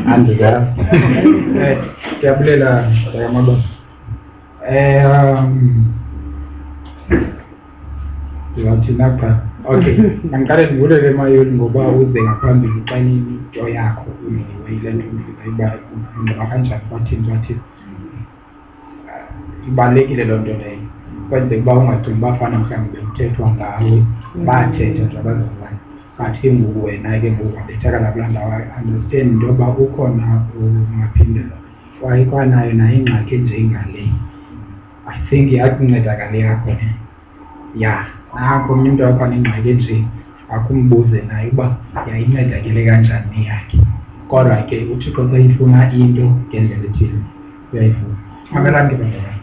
andizazi. Ndiyabulela mama. Ndingathi napha. Okay. Mandiqale ndivulele emayoni ngoba uze ngaphambili xa into yakho uyile nto uyiba ungaba kanjani bathini. Ibalulekile loo nto leyo. Kwenzeka uba ungacingi uba fana mhlawumbi bekuthethwa ngawe bathetha nje abazalwane. But ke ngoku wena ke ngoku wabethakala kulaa ndawo understand into yoba ukhona ungaphindela kwaye kwanayo nayo ingxaki enjengale. I think yakuncedakale yakho ne. Ya, nakho omnye umntu wakho nengxaki enje akumbuze naye uba yayincedakele kanjani neyakhe. Kodwa ke uThixo xa ifuna into ngendlela ethile uyayifuna. Mamelani ke bantwana.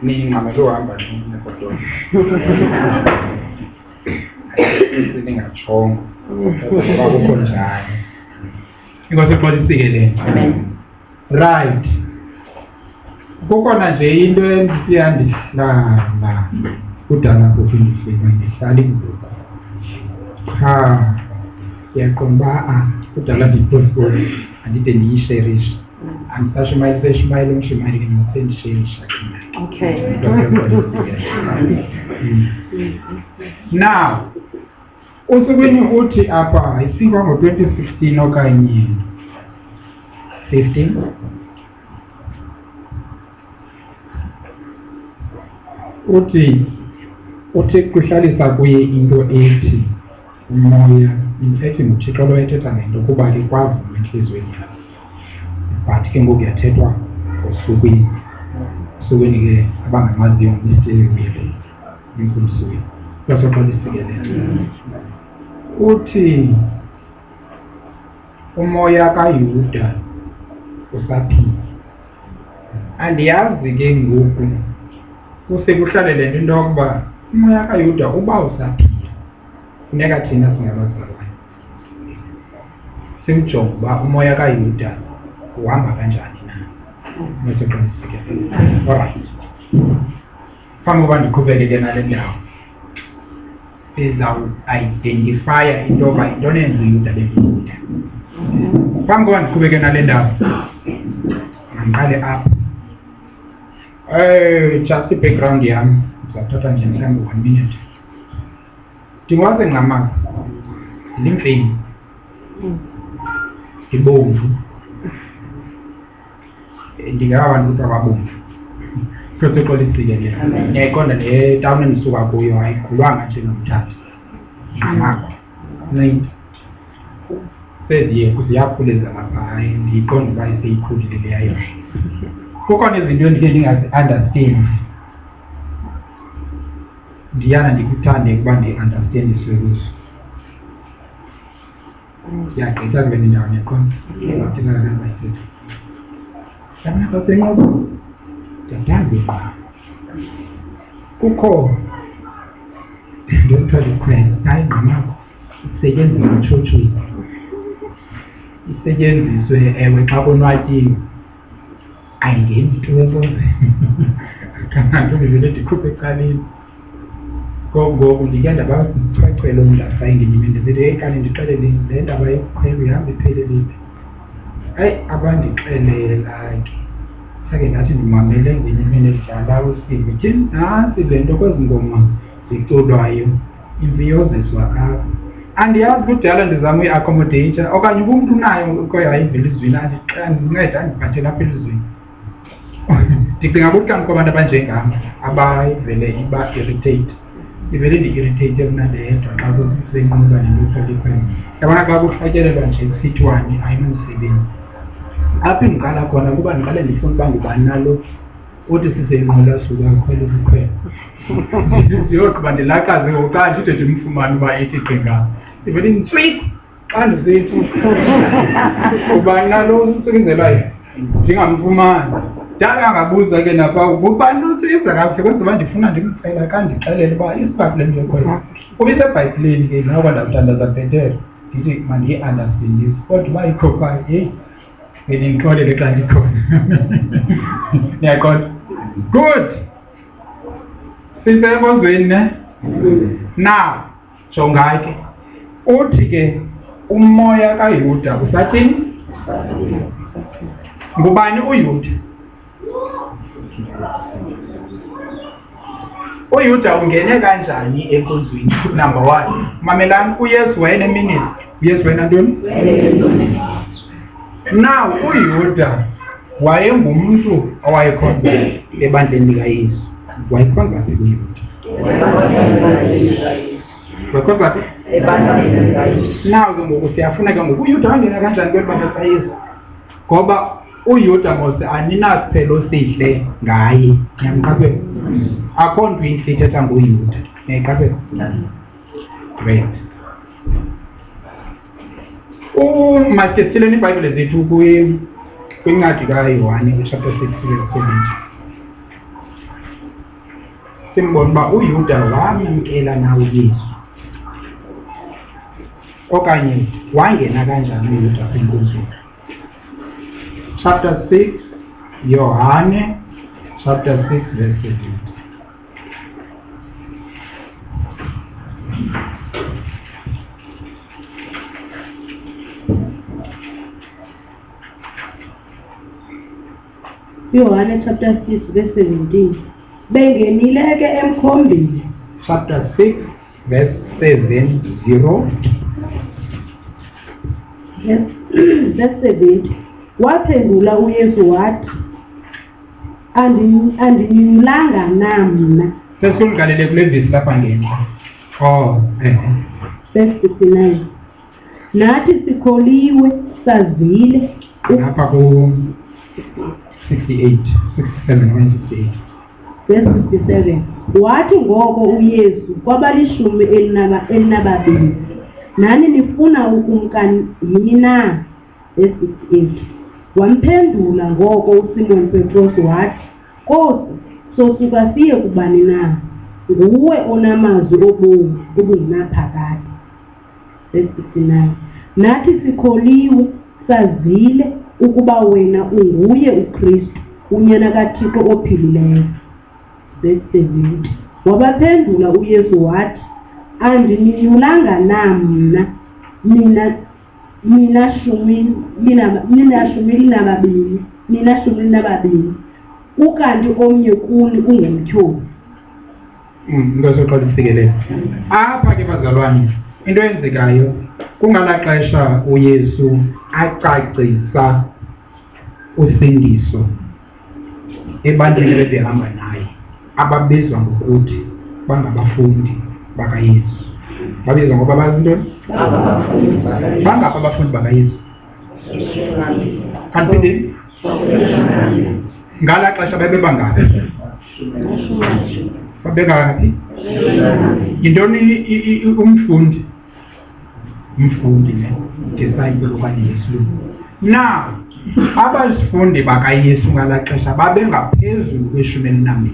Ningxamele uhamba nebhotolo. Ningatshongo. Ngoba kukho njani. Inkosi ixolisike le. Right. Kukhona nje into endisiyandihla kudala kufundiswa ndihlala inguku. Ndiyaqonda uba kudala ndipostpone andide ndiyisherishe. Andisashimayile umshimayile ke ngokusendisherisha. Okay. Now, usukwini uthi apha isikwa ngo-2016 okanye 15. Uthi kuhlalisa kuye into ethi umoya ethi nguThixo lo ethetha ngento kuba ke kwavuma entliziyweni yakho. But ke ngoku yathethwa ngosukwini. Usukwini ke abangamaziyo ngomisteri wethu inkumsukwini. Kwasoxolisikelela. Uthi umoya kaYuda usaphila. Andiyazi ke ngoku kusekuhlale le nto into yokuba umoya kaYuda uba usaphila funeka thina singabazalwane simjonge uba umoya kaYuda uhamba kanjani na. Alright. Phambi kokuba ndiqhubeke ke nale ndawo sizawuidentifya into yoba yintoni enza uYuda beYuda. Phambi kokuba ndiqhubeke nale ndawo mandiqale apha. Just i-background yam ndizawuthatha nje mhlawumbi 1 minute. Ndingwaze ngqamaka ndimfeni ndibomvu ndingabantu ukuthi ababomvu soseqolisile le. Ndiyayiqonda le tawuni endisuka kuyo ayikhulwanga nje nomthatha ngqamako ziyakhuleza lapha ndiyiqonda uba seyikhulile le yayo. Kukhona izinto endike ndingazi-understand ndiyana ndikuthande ukuba ndi-understandiswe kuzo. Ndiyagqitha kule ndawo ndiyakhona ndingazenzayisethu yabona basenqobo ndiyathanda kukho ndiyokuthiwa likhwela hayi ngqamako isetyenziswe etshotshweni isetyenziswe ewe xa konwatyiwe ayingeni tuwekoze kanti ndivele ndikhuphe ecaleni. Ngoku ndike ndabachwechwela umntu asayingenyime ndizithi eyiqale ndixelele le ndaba yokukhwela ihambe ipheleliphi. Hayi abandixelela ke sake ndathi ndimamele ngenyimeni edlala usive thini nantsi le nto kwezi ngoma ziculwayo imfiyoziswa apha. Andiyazi kudala ndizama uyi-accommodata okanye uba umntu unayo koyayivela izwini andinceda andiphathele apha elizweni. Ndicinga ukuthi kanti kwabantu abanjengam abayivele iba-irritate ivele ndi-irritate mna ndedwa xa kusenqulwa nento likhwela. Yabona xa kuhlatyelelwa nje kusithiwane ayinomsebenzi. Apho ndiqala khona kuba ndiqale ndifuna uba ngubani nalo uthi sisenqula suka akhwele ukukhwela. Ndiyogqiba ndilakaze ngokuqala ndide ndimfumane uba ethi gqinga ivele intswit xa ndisithi ubani nalo usebenzelayo ndingamfumani. Dala angabuza ke napha ubani usiza kakuhle kwenza ndifuna ndimcela xa ndixelele uba isibhayibhile ndiyokhwela. Kuba isebhayibhileni ke noko ndawuthandaza bhetere ndithi mandiyi-understandise kodwa uba ikho phaa heyi ndixolele xa ndikhona. Niyaqonda? Good. Sisenkonzweni ne? Now, jonga ke. Uthi ke umoya kaYuda usathini? Ngubani uYuda? uYuda ungene kanjani enkonzweni? Number 1. Mamelani uYesu wayeneminisi. uYesu wayentoni? Now uYuda wayengumuntu owayekhonza ebandleni likaYesu. Wayekhonza uYuda. Wayekhonza ebandleni likaYesu. Now ke ngoku siyafuna ke ngoku uYuda wangena kanjani kwebandla likaYesu? Ngoba uYuda mose aninaphelo sihle ngaye. Ngiyamqaphela. Akho nto inhle ithetha ngoYuda. Ngiyaqaphela. Great. Masithileni iBhayibhile zethu kwincwadi kaYohane chapter 6 verse 17. Simbona uba uYuda wamkela nawe uYesu. Okanye wangena kanjani uYuda kwinkonzo? Chapter 6, Yohane chapter 6 verse 17. Yohane chapter 6 verse 17. Bengenile ke emkhombeni. Chapter 6 verse 70. Yes. Verse 70. Waphendula uYesu wathi, andinilanga namna. Sesikumgalele kule vesi lapha ngenxa. Verse 69. Nathi sikholiwe sazile. Lapha ku 68, 67, 168. Verse 67. Wathi ngoko uYesu kwabalishumi elinababili. Nani nifuna ukumka yini na? Verse 68. Wamphendula ngoko uSimoni Petros wathi, Nkosi, sosuka siye kubani na? Nguwe onamazwi obomi obungenaphakade. Verse 69. Nathi sikholiwe sazile ukuba wena unguye uKristu, unyana kaThixo ophilileyo. Verse 70. Wabaphendula uYesu wathi, andininyulanga namna nina shumi linababili. Ukanti omnye kuni ungumtyholi. Ngosoqalisikelela. Apha ke bazalwane, into eyenzekayo kungala xesha uYesu acacisa usindiso ebantwini ebehamba naye ababizwa ngokuthi bangabafundi bakaYesu. Babizwa ngoba bazintoni? Bangapha abafundi bakaYesu. Kanti ngala xesha bebebangaphi? Babengaphi? Yintoni umfundi? Umfundi ne disciple okanye isilungu. Now abazifundi bakaYesu ngala xesha babengaphezulu kwe-12.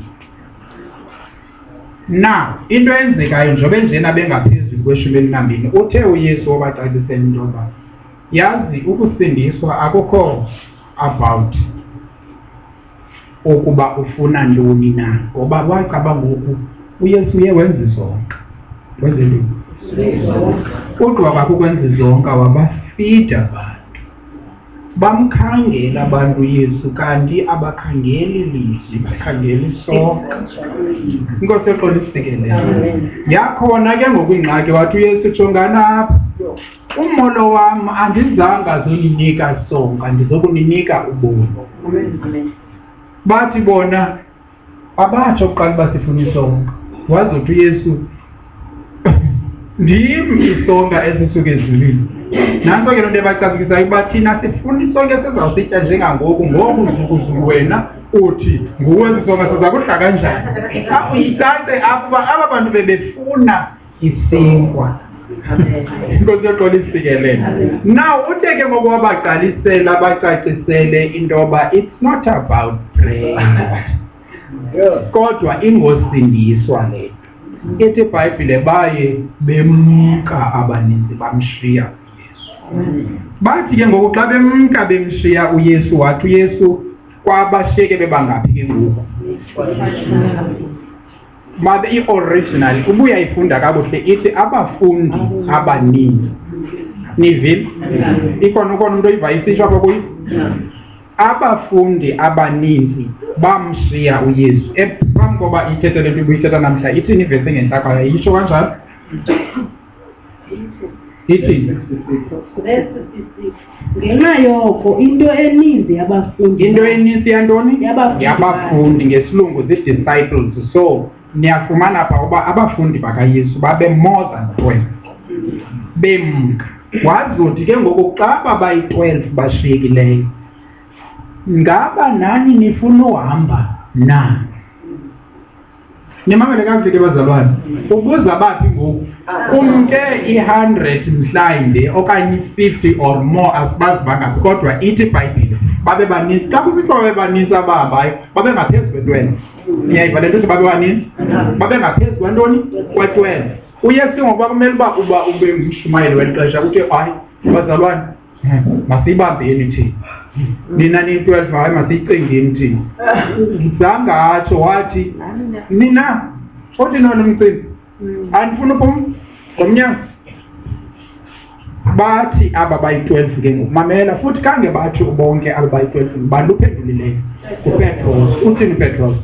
Now into eyenzekayo njengoba njena bengaphezulu kwe-12 uthe uYesu wabacacisela into yoba yazi ukusindiswa akukho about ukuba ufuna ntoni na, ngoba wacaba ngoku uYesu uye wenza zonke. Wenze ntoni? Kodwa kwakukwenza zonke wabafida abantu. Bamkhangela abantu uYesu kanti abakhangeli lizwi, bakhangela isonka. Inkosi exolisikelele. Yakhona ke ngokwingxaki wathi uYesu jongana apha. Umolo wam andizange azoninika sonka, ndizokuninika ubomi. Bathi bona abatsho kuqala basifuna isonka. Wazothi uYesu ndim isonka esisuka ezulwini. Nanso ke lonto ebacacisayo uba thina sifuna isonka esizawusitya njengangoku, ngoku uzukuzulu wena uthi nguwe isonka siza kudla kanjani? Uyithathe apha aba bantu bebefuna isinkwa. Inkosi yoxolisikelele. Now uthe ke ngoku wabaqalisela bacacisele into yoba it's not about prayer. Kodwa ingosindiswa le. Ithi iBhayibhile baye bemka abaninzi bamshiya uYesu. Bathi ke ngoku xa bemka bemshiya uYesu wathi uYesu kwabashiyeke bebangaphi ke ngoku? mabe i-original ubuya ifunda kakuhle ithi abafundi abaninzi. Nivile? Ikhona umuntu oyiva isitsho apha kuyo? Abafundi abaninzi bamshiya uYesu. Phambi koba ithethe le nto ibuyithetha namhla ithini ivesi engentlakwayo yisho kanjalo? Ithini? Ngenxa yoko into eninzi yabafundi. Into eninzi yantoni? Yabafundi, ngesilungu zii-disciples. So niyafumana apha uba abafundi bakaYesu babe more than 12 bemka. Wazothi ke ngoku xa babayi-12 bashiyekileyo, ngaba nani nifuna uhamba na? Nimamele kakuhle ke bazalwane. Ubuza baphi ngoku? Umke 100 mhlawumbe okanye 50 or more asibazi bangaphi, kodwa ithi iBhayibhile babe baninzi. Xa kusithiwa babe baninzi abahambayo babe ngaphezu kwe-12. Niyayiva le nto ukuthi babe baninzi? Babe ngaphezu kwantoni? Kwe-12. uYesu ngoba kumele uba ube ngumshumayeli weli xesha uthi hayi bazalwane masiyibambeni thina. Nina niyi-12 hayi masiyicingeni thina. Zangatsho wathi nina othi nona umcimbi andifuna uphuma ngomnyango. Bathi aba bayi-12 ke ngoku mamela futhi kange bathi bonke aba bayi-12 baluphendulileyo uPetros. Uthini uPetros?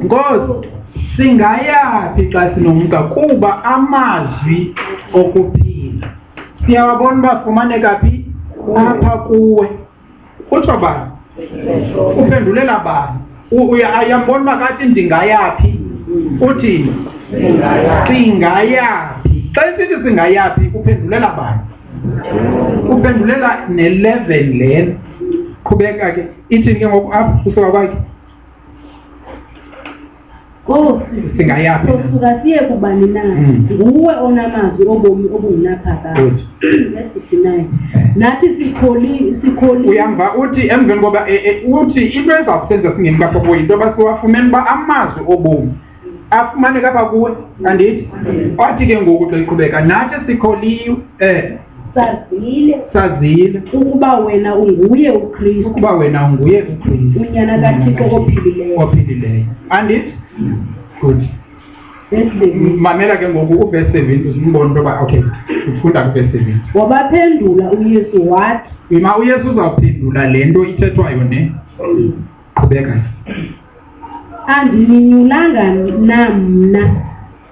Nkosi singayaphi xa sinomka kuba amazwi okuphila siyawabona uba fumaneka phi? Apha kuwe. Kutsho bani? Uphendulela bani? Uyambona uba kathi ndingayaphi? Uthini? Singayaphi. Xa isithi singayaphi uphendulela bani? Uphendulela ne-11 lena. Qhubeka ke ithini ke ngoku apha kusuka kwakhe? Singayaphi? Sosuka siye kubani na? Nguwe onamazwi obomi obungunaphakade. Verse 69. Nathi sikholi. Uyamva uthi emveni koba uthi into ezawusenza singemka kobo yinto yoba siwafumene uba amazwi obomi afumaneka apha kuwe. Andithi? Wathi ke ngoku xa iqhubeka nathi sikholiwe sazile ukuba wena unguye uKristu. Ukuba wena unguye uKristu. Unyana kaThixo ophileyo. Andithi? Good. Mamela ke ngoku uverse 7 uzimbona into yoba okay ufunda kuverse 7. Wabaphendula uYesu wathi. Ima uYesu uzawuphendula le nto ithethwayo ne? Qhubeka. Andininyulanga na mna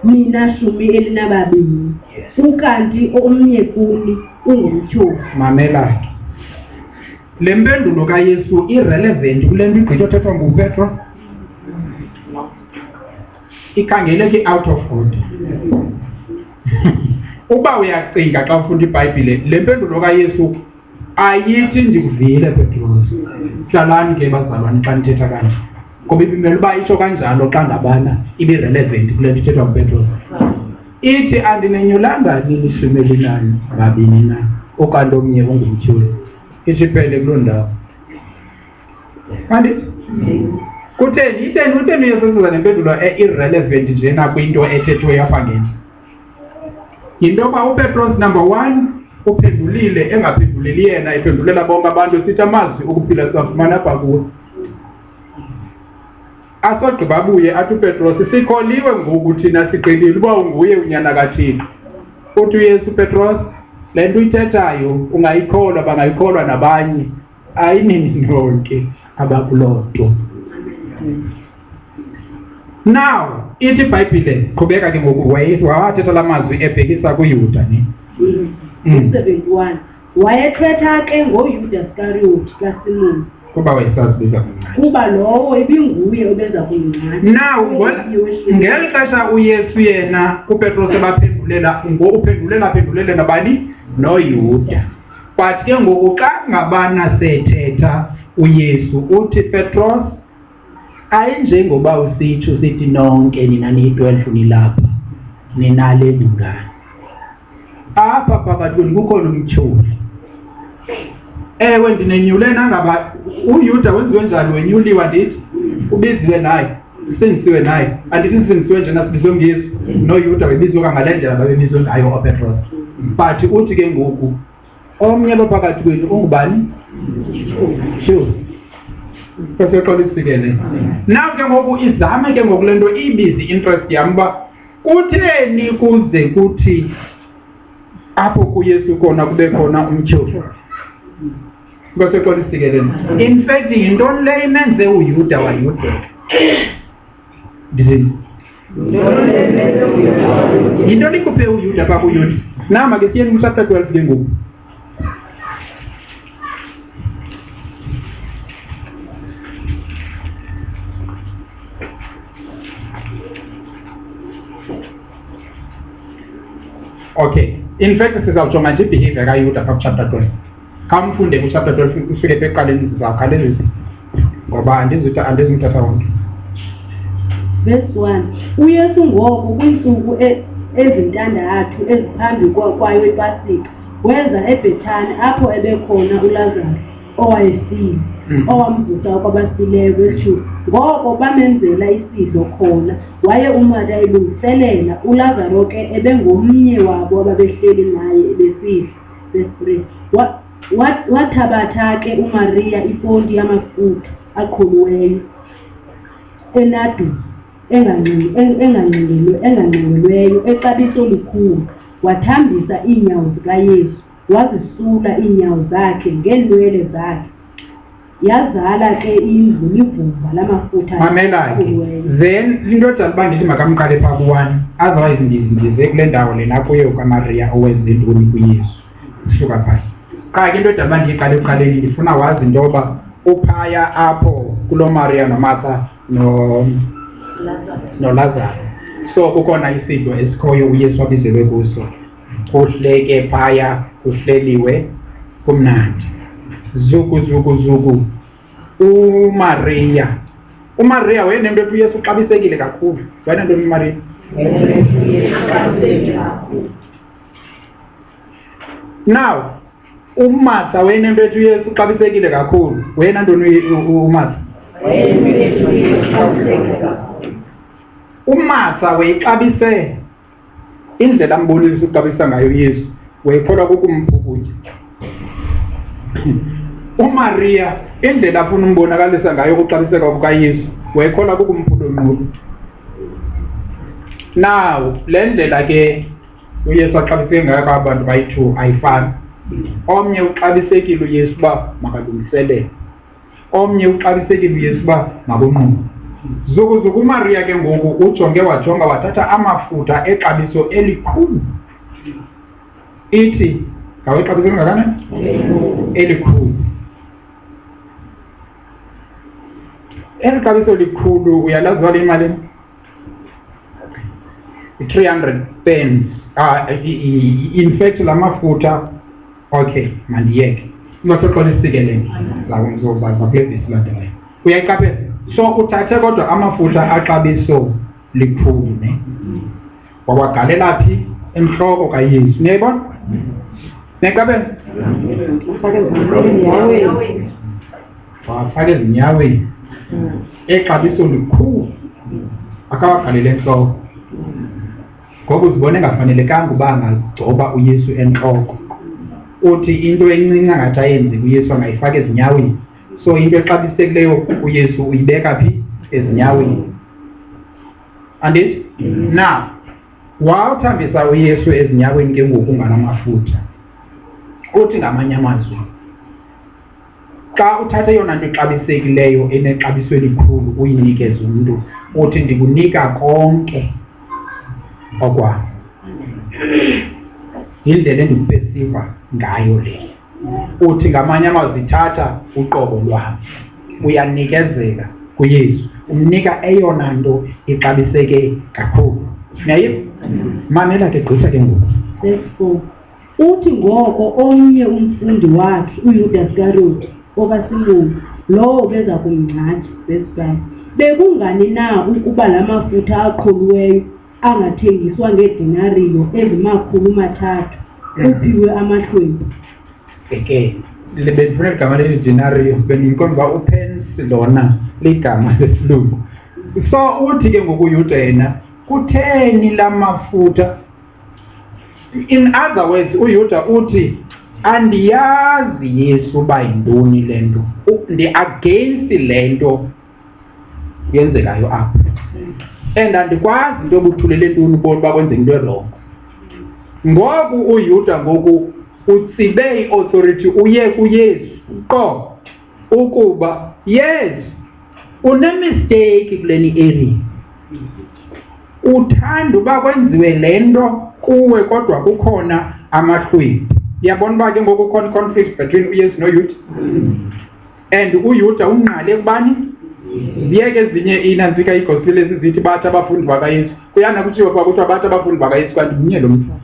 nina 12 ukanti omnye kuni ungumtyholi. Mamela le mpendulo kaYesu irrelevant kule nto igqitha othethwa nguPetro. Ikhangeleke out of order. Uba uyacinga xa ufunda iBhayibhile le mpendulo kaYesu ayithi ndikuvile Petros. Hlalani ke bazalwane xa nithetha kanje. Ngoba ibimele uba itsho kanjalo xa ngabana ibe relevant kule nto ithethwa nguPetros. Ithi andinenyulanga nini 12 na okanti omnye ungumtyholi. Ithi phele kuloo ndawo. Andithi? Kutheni? Itheni utheni uyesenza nempendulo irrelevant njena kwinto ethethwe apha ngendlu? Yinto yoba uPetros number 1 uphendulile engaphenduleli yena iphendulela bonke abantu sithi amazwi okuphila siwafumana apha kuwe. Asogqiba abuye athi uPetros sikholiwe ngoku thina siqinile uba unguye unyana kaThixo. Uthi uYesu Petros le nto uyithethayo ungayikholwa bangayikholwa nabanye ayinini nonke abakuloo nto. Now ithi iBhayibhile qhubeka ke ngoku wathetha la mazwi ebhekisa kuYuda ne? 71. Wayethetha ke ngoYuda Iskariyothi kaSimoni. Kuba wayesazibiza kancane. Kuba lowo ibinguye obeza kumncane. Now ngeli xesha uYesu yena uPetros ebaphendulela uphendulele nabani? NoYuda. But ke ngoku xa ngabana sethetha uYesu uthi Petros ayinjengoba usitsho sithi nonke nina niyi-12 nilapha ninale bungane. Apha phakathi kwenu kukhona umtyholi. Ewe ndinenyule nangaba uYuda wenziwe njani wenyuliwa ndithi ubiziwe naye sindisiwe naye andithi sindisiwe nje nasibizwe nguYesu noYuda webizwe ngale ndlela babebizwe ngayo uPetros. But uthi ke ngoku omnye phakathi kwenu ungubani? Sure. Sesexolisikele. Naw ke ngoku izame ke ngoku lento ibizi interest yam ba kutheni kuze kuthi apho kuYesu kona kube khona umtyholi. Sesexolisikele. In fact yintoni le imenze uYuda wayudeka? Yintoni ikuphe uYuda pha kuYuda? Nama ke siyeni chapter 12 ke ngoku. Okay, in fact sizawujonga nje behavior kaYuda pha chapter 12. Kamfunde ku chapter 12 ufike eqaleni sizawukhalelisa. Ngoba andizimthatha wonke. Verse 1. uYesu ngoko kwiintsuku ezintandathu eziphambi kwayo iPasika weza eBhethani apho ebekhona uLazaro owayefile owamvusa kwabafileyo bethu. Ngoko bamenzela isidlo khona waye uMatha elungiselela, uLazaro ke ebengomnye wabo ababehleli naye ebesidla. Verse 3. Wathabatha ke uMariya iponti yamafutha aqholiweyo enadu enganqengelweyo exabiso likhulu, wathambisa iinyawo zikaYesu, wazisula iinyawo zakhe ngeenwele zakhe, yazala ke indlu livumba lamafutha. Mamela ke then indoda uba ndithi makamqale phaa ku-1 otherwise ndize kule ndawo lena kuyo kaMariya owenza intoni kuYesu usuka phasi. Qha ke indoda uba ndiyiqale ekuqaleni ndifuna wazi into yoba uphaya apho kuloo Mariya noMartha noLazaro. So kukhona isidlo esikhoyo uYesu wabizelwe kuso, kuhleke phaya kuhleliwe kumnandi. Zuku uMariya wayenento ethi uYesu uxabisekile kakhulu. Wayenento uMariya now uMartha wayenento ethi uYesu uxabisekile kakhulu. Wayenantoni uMartha? uMartha wayixabise indlela ambonisa uxabisa ngayo uYesu, wayekholwa kukumpha ukutya. uMariya indlela afuna umbonakalisa ngayo ukuxabiseka kukaYesu, wayekholwa kukumphulo nqulu. Now le ndlela ke uYesu axabiseke ngayo abantu bayi-2 ayifani. Omnye uxabisekile uYesu uba makalungiselele, omnye uxabisekile uYesu uba makunqume. Zuku uMariya ke ngoku ujonge wajonga wathatha amafutha exabiso elikhulu. Ithi ngawexabiso elingakanani? Elikhulu. Eli xabiso likhulu uyalazi wale imali? 300 pence. In fact la mafutha okay mandiyeke. Ungasoqolisikelele la ngizobaza kule besilandelayo. Uyayiqaphela? So uthathe kodwa amafutha axabiso likhulu ne. Wawagalela phi? Enhloko kaYesu. Niyayibona? Niyaqaphela? Wafaka ezinyaweni. Exabiso likhulu. Akawagalele enhloko. Ngoba uzibone engafanelekanga uba angagcoba uYesu enhloko. Uthi into encinci angathi ayenze kuYesu angayifaka ezinyaweni. So into exabisekileyo uYesu uyibeka phi? Ezinyaweni. Andithi? Now wawuthambisa uYesu ezinyaweni ke ngoku unganamafutha. Uthi ngamanye amazwi xa uthathe yona nto exabisekileyo enexabiso elikhulu uyinikeze umntu, uthi ndikunika konke okwam. Yindlela endikupesiva ngayo le. Uthi ngamanye amazwi thatha uqobo lwam, uyanikezela kuYesu, umnika eyona nto ixabiseke kakhulu. Nayiva? Mamela ke gqitha ke ngoku. Verse 4. Uthi ngoko omnye umfundi wakhe uYuda Iskariyoti okaSimoni lowo beza kumngcwatsha. Verse 5. Bekungani na ukuba la mafutha aqholiweyo angathengiswa ngedenariyo ezimakhulu-3 uphiwe amahlwempu? Okay, lebefuna igama le-denariyo bendiyikhomba upence lona ligama lesilungu. So uthi ke ngoku uYuda yena kutheni la mafutha? In other words uYuda uthi andiyazi Yesu uba yintoni le nto, ndi-against le nto yenzekayo apha, and andikwazi into yobuthulele ntoni ubona uba kwenzeka into erongo. Ngoku uYuda ngoku utsibe i-authority uye kuYesu qho ukuba yes unemisteyiki kuleni area, uthanda uba kwenziwe le nto kuwe kodwa kukhona amahlwempu. Yabona uba ke ngoku khona conflict between uYesu noYuda, and uYuda unqale kubani? Ziyeke ezinye inantsika igospel esizithi bathi abafundi bakaYesu, kuyana kuthiwa kuba kuthiwa bathi abafundi bakaYesu kanti kunye lo mfana.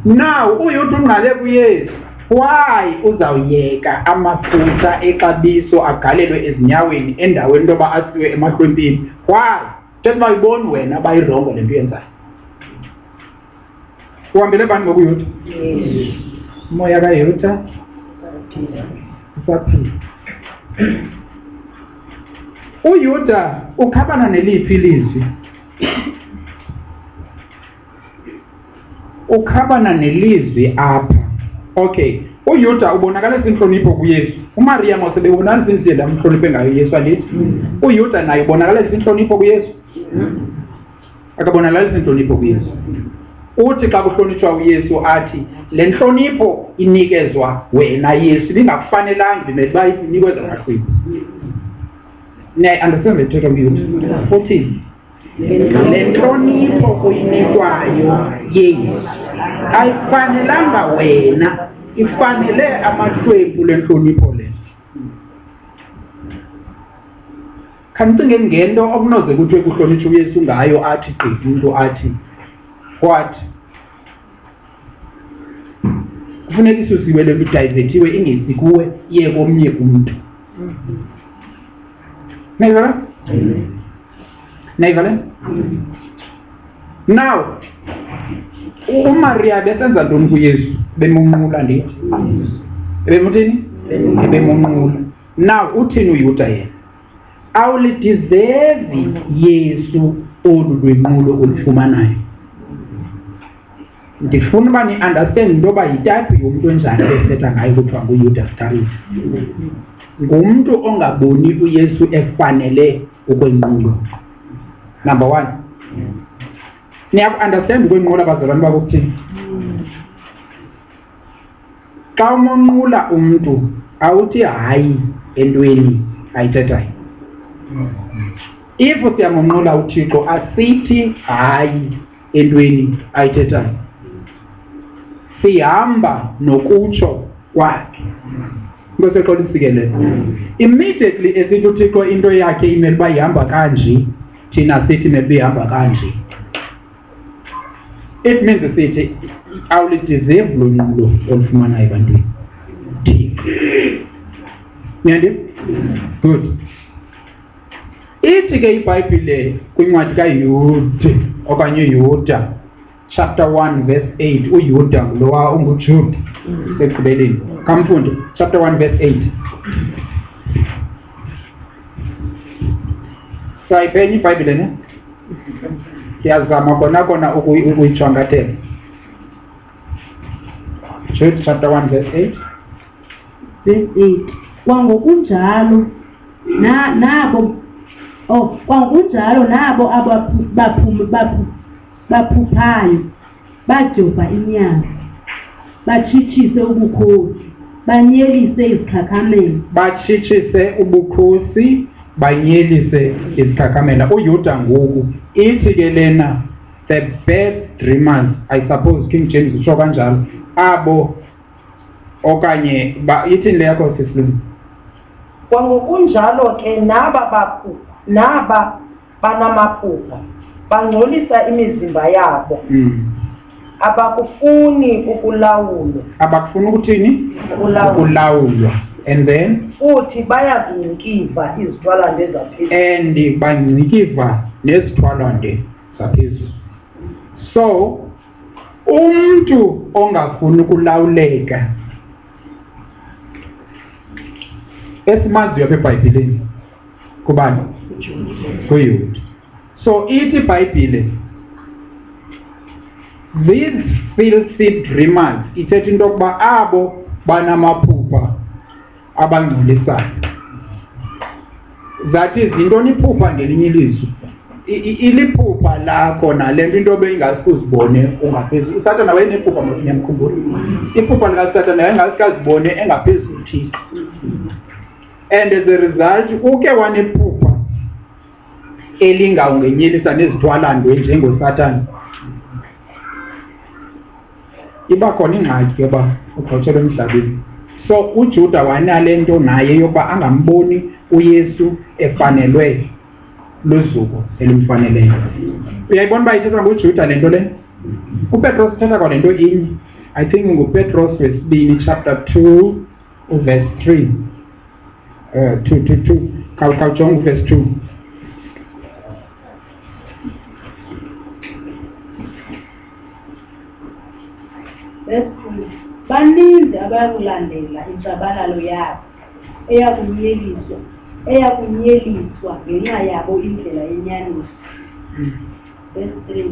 Now uYuda unqale kuYesu, why uzawuyeka amafutha exabiso agalelwe ezinyaweni endaweni into yoba asiwe emahlwempini? Why? Thetha uba uyiboni wena bayirongo le nto yenzayo. Uhambele bani ngokuyuda? Umoya kaYuda usaphila. uYuda ukhabana neliphi ilizwi? Ukhabana nelizwi apha. Okay, uYuda ubonakalisa inhlonipho kuYesu. uMaria mosebebonakalisa indlela amhloniphe ngayo Yesu alithi. uYuda naye ubonakalisa inhlonipho kuYesu. Akabonakalisa inhlonipho kuYesu. Uthi xa kuhlonitshwa uYesu athi le nhlonipho inikezwa wena Yesu, lingakufanelanga vimele uba inikezwa ngahlwini. Ne understand the term uYuda. Uthini? Le nhlonipho uyinikwayo Yesu ayifanelanga wena, ifanele amahlwempu le nhlonipho le. Khancinge ngento okunoze kuthiwe kuhlonitshwa uYesu ngayo athi gqithi umuntu athi what? Kufuneka isusiwe le nto idivethiwe ingesi kuwe iye komnye umuntu. Nayivala? Nayivala? Now uMaria besenza ntoni kuYesu? Bemunqula ndithi. Bemuthini? Bemunqula. Now uthini uYuda yena? Awulideserve Yesu olu lwenqulo olufumanayo. Ndifuna uba ni-understand into yoba yitayiphi yomntu enjani ethetha ngayo kuthiwa nguYuda Iscariot. Ngumntu ongaboni uYesu efanele ukwenqulo. Number one. Niyaku-understand ukwenqula abazalwane bakho kuthini? Xa umonqula umntu awuthi hayi entweni ayithethayo. If siyamonqula uThixo asithi hayi entweni ayithethayo. Sihamba nokutsho kwakhe. Into seqolisikelela. Immediately esithi uThixo into yakhe imele uba ihamba kanje, thina sithi imele uba ihamba kanje. It means sithi awulideserve lo nqulo olufumanayo ebantwini. Niyandi? Good. Ithi ke iBhayibhile kwincwadi kaYuda okanye Yuda chapter 1 verse 8, uYuda lowa unguJuda ekugqibeleni. Kamfundi chapter 1 verse 8. Sayiphenye iBhayibhile ne? Siyazama kona ukuyijwangathela. Jude chapter 1 verse 8. Verse 8. Kwangokunjalo nabo baphuphayo badyobha inyama, batshitshise ubukhosi, banyelise izikhakamela. Batshitshise ubukhosi, banyelise izikhakamela. uYuda ngoku ithi ke lena the best dreamers, I suppose King James usho kanjalo, abo okanye ithini le yakho sisilume? Kwangokunjalo ke naba banamaphupha bangcolisa imizimba yabo. Abakufuni ukulawulwa. Abakufuni ukuthini? Ukulawulwa. And then futhi bayazincikiva izithwalande zaphezulu. And bazincikiva nezithwalande zaphezulu. So umuntu ongafuni ukulawuleka esimaziyo apha eBhayibhileni kubani? kuYuda. So ithi iBhayibhile these filthy dreamers ithetha into yokuba abo banamaphupha abangcolisayo. That is yintoni iphupha ngelinye ilizwi? Iliphupha lakho nalento into beyingasikuzibone ungaphezulu. uSathane wayenephupha ngiyamkhumbula. Iphupha likaSathane wayengasikazibone engaphezulu thina. And as a result uke wanephupha elingawungenyelisa nezithwalandwe njengoSathane. Iba khona ingxaki yoba uqotshelwe emhlabeni. So uJuda wanalento naye yoba angamboni uYesu efanelwe luzuko elimfaneleyo. Uyayibona uba ithetha nguJuda lento le? uPetros uthetha kwalento inye. I think nguPetros wesibini chapter 2 verse 3. 2 khawujonge verse 2. Baninzi abakulandela intshabalalo yabo eyakunyeliswa ngenxa yabo indlela yenyaniso. Verse 3.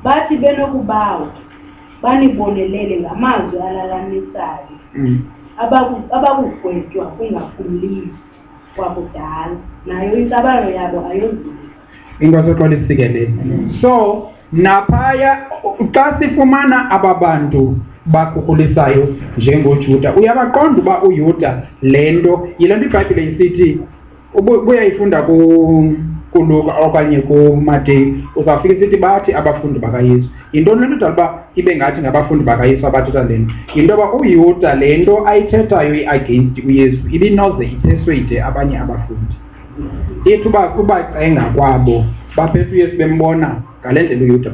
Bathi benokubawa banibonelele ngamazwi alalanisayo abakugwetywa kungaphumlisi kwakudala, nayo intshabalalo yabo ayonzima. Inkosi xolisikelele. So naphaya xa sifumana aba bantu bakhukulisayo njengoJuda, uyabaqonda uba uYuda lento yile nto iBhayibhile isithi ubuyayifunda kuLuka okanye kuMateyu, uzawufika isithi bathi abafundi bakaYesu. Yintoni lento uba ibe ngathi ngabafundi bakaYesu abathetha lento? Yinto yoba uYuda lento ayithethayo i-against uYesu ibinoze ipersuade abanye abafundi. Ithi uba kubacenga kwabo baphethe uYesu bembona ngale ndlela uYuda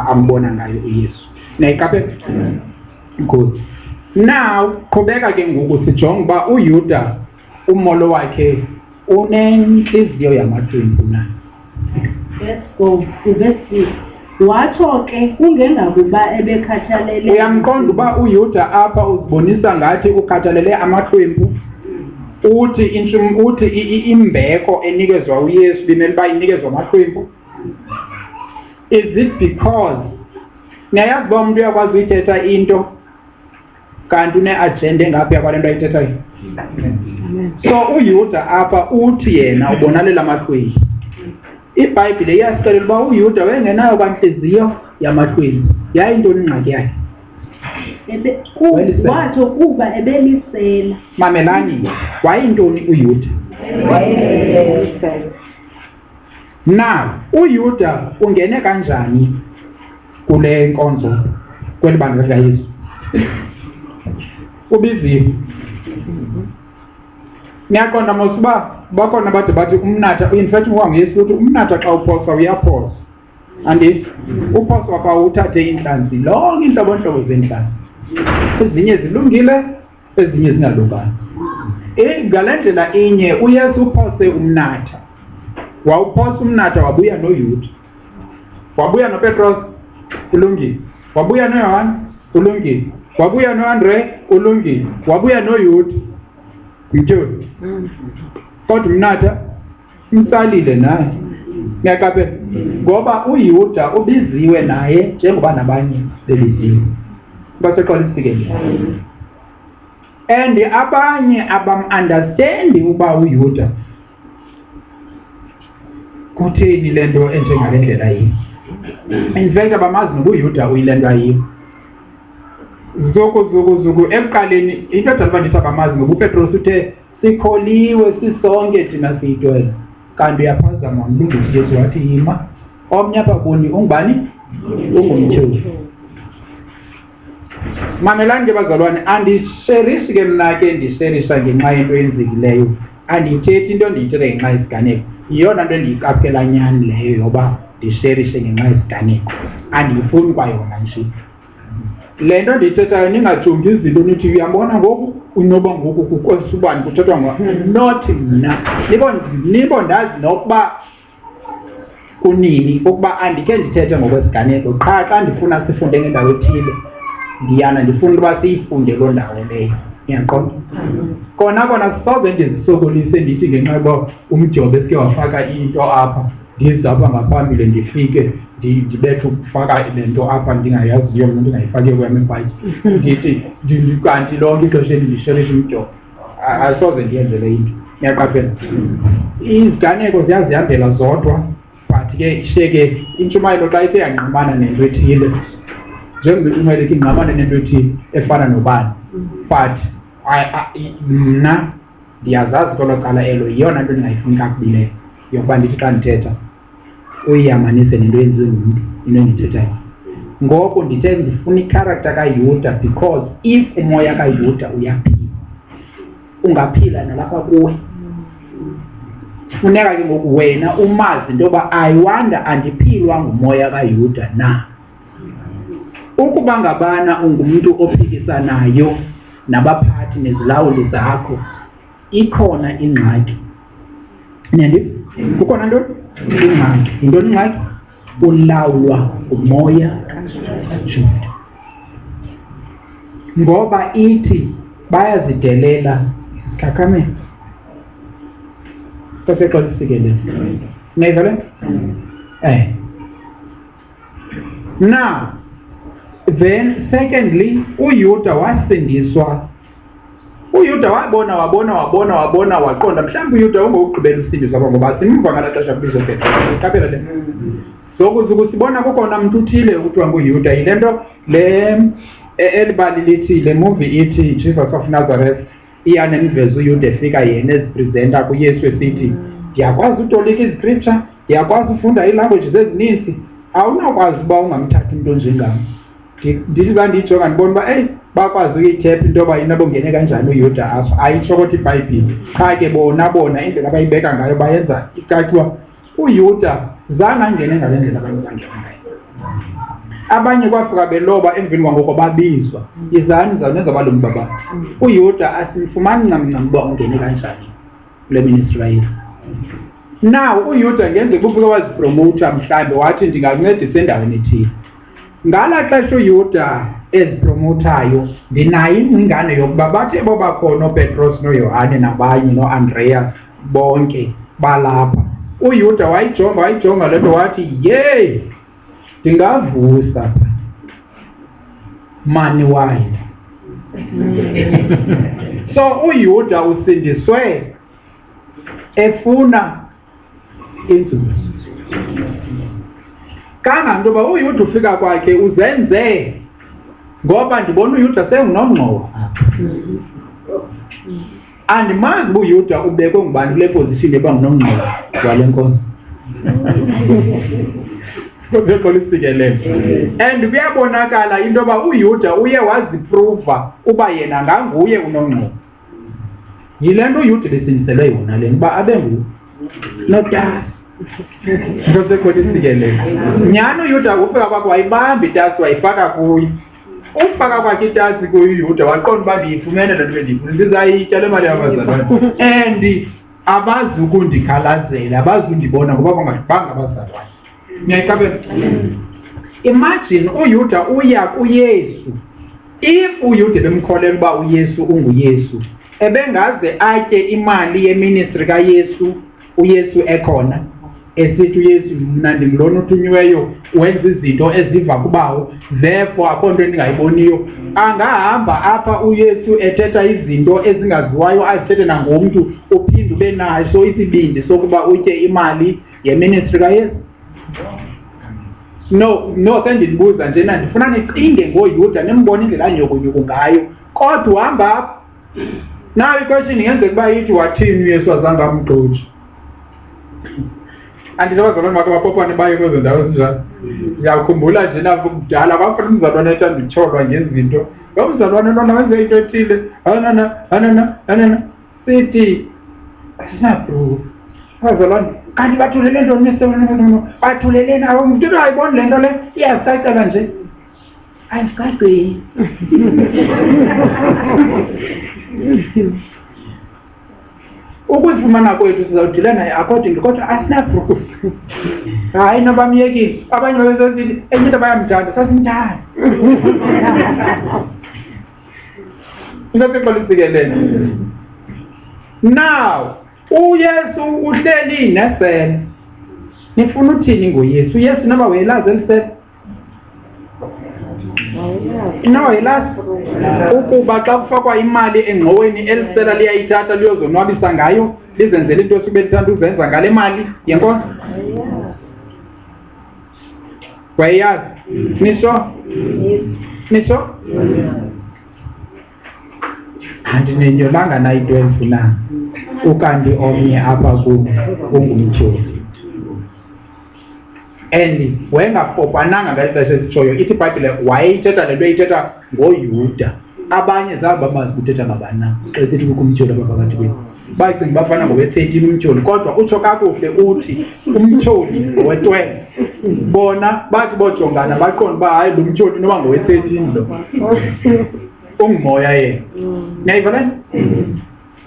ambona ngayo uYesu. Nayikape good. Now qhubeka ke ngoku sijonga uba uYuda umolo wakhe unenhliziyo yamathembu na. Let's go to verse 6. Watsho ke kungengakuba ebekhathalele. Uyamqonda uba uYuda apha uzibonisa ngathi ukhathalele amathembu. Uthi imbeko enikezwa uYesu bimele uba inikezwa amathembu. Is it because niyayazi uba umuntu uyakwazi uyithetha into kanti une-agenda engaphi kwale nto ayithethayo? So uYuda apha uthi yena ubonalela amahlweli. iBhayibhile iyasixelela uba uYuda wayengenayo kwanhliziyo yamahlweli. Yayintoni ingxaki yakhe? Watsho kuba ebelisela. Mamelani, wayintoni uYuda? Now uYuda ungene kanjani kule nkonzo kweli bandla likaYesu? Ubiziwe. Niyaqonda mos uba bakhona bade bathi umnatha, in fact uwangeyesu uthi umnatha xa uphosa uyaphosa. Andithi uphosa wapha uthathe intlanzi lonke intlobo zentlanzi. Ezinye zilungile, ezinye zingalunganga. Ngale ndlela inye uYesu uphose umnatha. Wawuphosa umnatha wabuya noYuda. Wabuya noPetros ulungile. Wabuya noYohane ulungile. Wabuya noAndre ulungile. Wabuya noYuda. Mtshoni. Kodwa umnatha umsalile naye. Ngiyaqaphela ngoba uYuda ubiziwe naye njengoba nabanye bebiziwe. Baseqolisike. And abanye abam-understandi uba uYuda kutheni lento enjengale ndlela yiyo. In fact abamazi noba uYuda uyilento ayiyo. Zuku ekuqaleni into edala ndithi abamazi ngoba uPetros uthe sikholiwe sisonke thina siyitwela. Kanti uyaphazama umlungisi Yesu wathi yima omnye apha kuni ungubani? Ungumtyholi. Mamelani ke bazalwane, andisherishi ke mna ke ndisherisha ngenxa yento yenzekileyo. Andithethi into ndiyithetha ngenxa yesiganeko. Yiyona nto ndiyiqaphela nyani leyo yoba ndisherishe ngenxa yesiganeko. Andiyifuni kwayona nje. Le nto ndiyithethayo ningajongi izinto nithi uyambona ngoku unoba ngoku kukwesubani kuthethwa not mna. Nibo ndazi nokuba kunini ukuba andikhe ndithethe ngokwesiganeko qha xa ndifuna sifunde ngendawo ethile ndiyana ndifuna uba siyifunde loo ndawo leyo. Ngiyaqonda? Kona sisoze ndizisokolise ndithi ngenxa yoba umjobe eske wafaka into apha ndizapha ngaphambili ndifike ndibethe ukufaka le nto apha ndingayaziyo mna ndingayifaki kweyam ibhayibhile ndithi kanti lonke ixesha endindisherisha umjobo asoze ndiyenzele into niyaqaphela iziganeko ziyazihambela zodwa but ke isheke intshumayelo xa ithe yanqamana nento ethile njengoba intshumayelo ingqamane nento ethile efana nobani but mna ndiyazazi kwelo cala elo yiyona nto ndingayifuni kakubileyo yokuba ndithi xa ndithetha uyiyamanise nento yenziwe ngumntu into endithethayo ngoko ndithe ndifuna ikharakta kaYuda because if umoya kaYuda uyaphila ungaphila nalapha kuwe funeka ke ngoku wena umazi into yoba ayiwanda andiphilwa ngumoya kaYuda na ukuba ngabana ungumntu ophikisanayo nabaphathi nezilawuli zakho ikhona ingxaki nandi kukhona nto ingxaki yintoni ingxaki ulawulwa umoya kaJuda ngoba ithi bayazidelela isihlakameni sasexoxa isikelele ngayivele now then secondly uYuda wasindiswa uYuda wabona waqonda mhlawumbe uYuda ungokugqibela usindiswa ngoba simva ngala xesha kubizo qaphela le sokuze ukusibona kukhona umuntu uthile kuthiwa nguYuda yile nto le elibali lithi le movie ithi Jesus of Nazareth iyanemvezo uYuda efika yena ezipresenta kuYesu esithi ndiyakwazi utolika iziscripture ndiyakwazi ufunda iilanguages ezininzi awunakwazi uba ungamthathi umuntu onjengam ndithi uba ndiyijonga ndibona uba bakwazi uyityepha into yoba yina bongene kanjani uYuda apha ayitsho kodwa ibhayibhile qha ke bona indlela abayibeka ngayo bayenza ikaciwa uYuda zange angene ngale ndlela abanye bangena ngayo abanye kwafika beloba emveni kwangoko babizwa izani zabalungu baba uYuda asimfumani ncam uba ungene kanjani kule ministry yethu now uYuda ngenzeka ufike wazipromota mhlawumbe wathi ndingancedisa endaweni ethile ngala xesha uYuda ezipromotayo ndinayo ingcingane yokuba bathe bobakhona uPetros noYohane nabanye noAndrea bonke balapha uYuda wayijonga le nto wathi ye ndingavusa mani wayo so uYuda usindiswe efuna inzuzo kangantoba uYuda ufika kwakhe uzenze ngoba ndibona uYuda sengunomngxowa andimazi uba uYuda ubekwe ngubani kule position eba ngunomngxowa wale nkonzo and kuyabonakala into yoba uYuda uye waziprova uba yena nganguye unomngxowa yile nto uYuda besindiselwe yona le uba abe notasi into sekhona isikelelo nyhani uYuda ufika kwakhe wayibamba itasi wayifaka kuyo ufaka kwakhe itasi kuyo uYuda waqonda uba ndiyifumene le nto endiyifuna ndizayitya le mali yabazalwane and abazi ukundikhalazela abazi undibona ngoba bangadibanga abazalwane niyayikabela imagine uYuda uya kuYesu if uYuda bemkholelwa uba uYesu unguYesu ebengaze atye imali yeministry kaYesu uYesu ekhona esithi uYesu mna ndimlona uthunyiweyo wenza izinto eziva kubawo therefore akho nto endingayiboniyo angahamba apha uYesu ethetha izinto ezingaziwayo azithethe nangomntu uphinde ube naso isibindi sokuba utye imali yeministry kaYesu no sendilibuza njena ndifuna nicinge ngoYuda nimbone indlela anyukunyuku ngayo kodwa uhamba apha nayo ikweshini ngenzeka uba ithi wathini uYesu azange amgxothi andinabazalwane bakho bapopane baye kwezo ndawo ezinjalo ndiyakhumbula nje nabo kudala kwakhona umzalwane ethanda utyholwa ngezinto lo mzalwane lona wenze into ethile anana sithi asinaproof abazalwane kanti bathulele ntoni bathulele nawo umntu uthi ayiboni le nto le iyazicacela nje ayizigagqini ukuzifumana kwethu sizawudila naye according kodwa asinaproof hayi nabamyekile abanye babezesithi enye into bayamthanda sasimthanda into seqolisikelele now uYesu uhleli nesele nifuna uthini ngoYesu? uYesu noba wayelazi elisela nawayelazi ukuba xa kufakwa imali engxoweni elisela liyayithatha liyozonwabisa ngayo lizenzele into sibe lithanda uzenza ngale mali yenkonzo. Wayazi? Nisho? Andinenjolanga na into endifunayo ukanti omnye apha ungumtyholi. And wayengapopwananga ngeli xesha esitshoyo. Ithi iBhayibhile wayeyithetha le nto eyithetha ngoYuda. Abanye zange babazi kuthetha ngabani na xa isithi kukho umtyholi apha phakathi kwethu. Bacinga bafana ngowe-13 umtyholi, kodwa utsho kakuhle uthi umtyholi ngowe-12. Bona bathi bojongana baqonda uba hayi lo mtyholi noba ngowe-13 lo Umoya yena. Niyayiva le?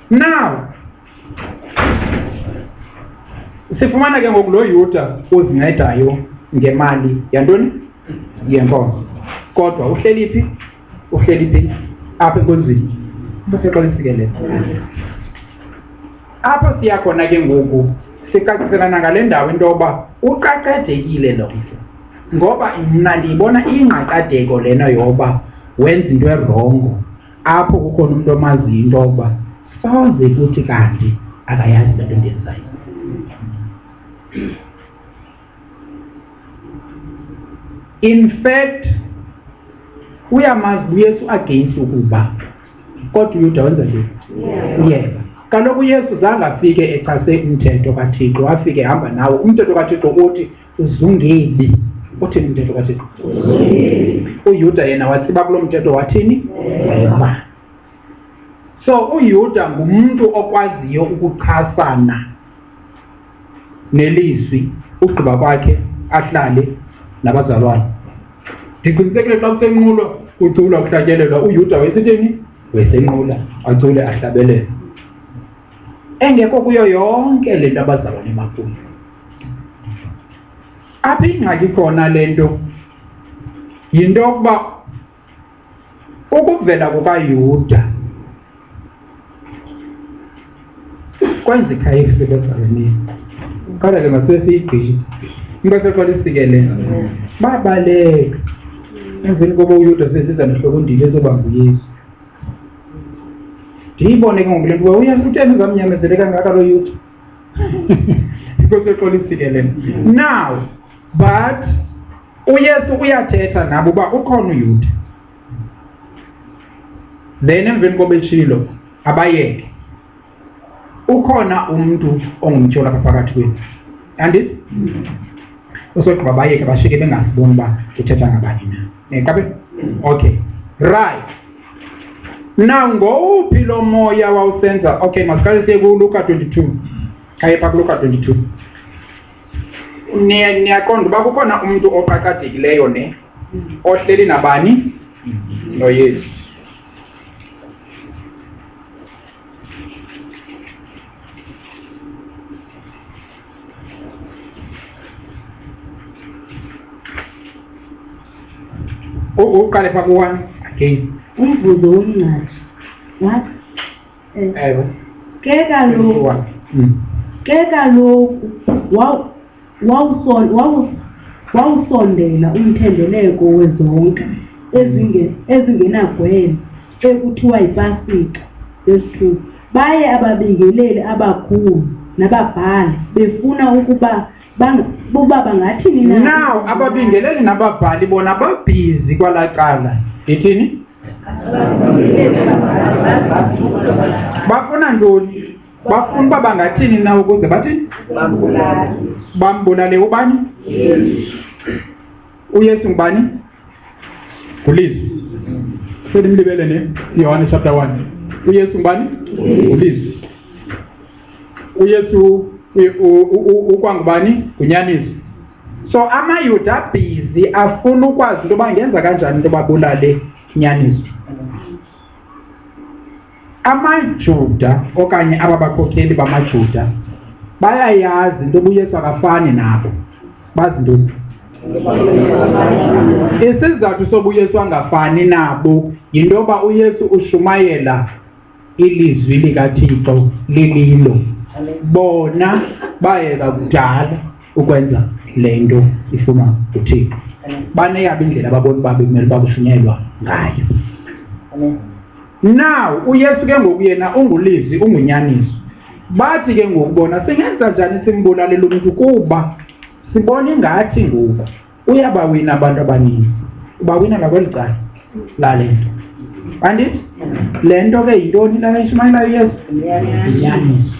Now sifumana ke ngoku lo Yuda uzincedayo ngemali yantoni? Yenkonzo. Kodwa uhleli phi? Apha enkonzweni. Bese lisikelela. Apha siya khona ke ngoku sikaciselana ngale ndawo into yoba uqaqedekile lo mntu. Ngoba mna ndiyibona ingqaqadeko lena yoba wenza into erongo apho kukhona umuntu omaziyo into yoba soze kuthi kanti akayazi le nto endenzayo. In fact uyamazi uYesu against ukuba kodwa uYuda wenza nje uyeva. Kaloku uYesu zange afike echase umthetho kaThixo, afike hamba nawo. Umthetho kaThixo uthi uzungebi. Uthini umthetho kaThixo? uYuda yena watsiba kulo mthetho wathini? Eva. So uYuda ngumuntu okwaziyo ukuchasana nelizwi ugqiba kwakhe ahlale nabazalwane. Ndiqinisekile xa kusenqulo ucula kuhlatyelelwa uYuda wesithini? Wesenqula acule ahlabelele. Engekho kuyo yonke le nto abazalwane bakuyo. Apha ingxaki khona le nto yinto yokuba ukuvela kukaYuda kwenza ikhayisi ebazalwaneni. Kodwa ke masesiyigqishe inkosi xa lisikelela babaleka emveni koba uYuda sesiza nehloko ndile ezobamba uYesu. Ndiyibone ke ngoku le nto uba utheni uzamnyamezele kangaka lo Yuda. Inkosi xa lisikelela. Now but uYesu uyathetha nabo uba ukhona uYuda. Then emveni koba etshilo abayeke ukhona umuntu ongumtyholi apha phakathi kwethu. Andithi? Usogqiba bayeke bashike bengasiboni uba uthetha ngabani na. Nekabe? Okay. Right. Now ngowuphi lo moya wawusenza? Okay, masiqale siye kuLuka 22. Kaye phaa kuLuka 22. Niyaqonda uba kukhona umuntu oqaqadekileyo ne ohleli nabani? NoYesu. Uqale phaa ku-1 again. Umvuzo womnqatshi wathi Ewe. ke kaloku wawusondela umthendeleko wezonke ezingenagwele ekuthiwa yiPasika. Verse 2. Baye ababingeleli abakhulu nababhali befuna ukuba bangathini na. Now ababingeleli nababhali bona babhizi kwala cala. Ithini? Bafuna ntoni? Bafuna uba bangathini na ukuze bathini? Bambulale ubani? uYesu ngubani? Ngulizwi. Selimlibele ne Yohane chapter 1. uYesu ngubani? Ngulizwi. uYesu ukwangubani? Ngunyaniso. So amaYuda busy afuna ukwazi into yoba ngenza kanjani into babulale inyaniso. AmaJuda okanye aba bakhokheli bamaJuda bayayazi into yoba uYesu akafani nabo. Bazi ntoni? Isizathu soba uYesu angafani nabo yinto yoba uYesu ushumayela ilizwi likaThixo lililo. Bona bayeka kudala ukwenza le nto ifunwa nguThixo. Baneyabo indlela ababona uba bekumele bakushunyelwa ngayo. Now uYesu ke ngoku yena ungulizwi ungunyaniso. Bathi ke ngokubona singenza njani simbulalela umuntu kuba sibona ingathi ngoku uyabawina abantu abaninzi. Ubawina ngakwelicala lale nto. Andithi le nto ke yintoni la ishumayela uYesu? Inyaniso.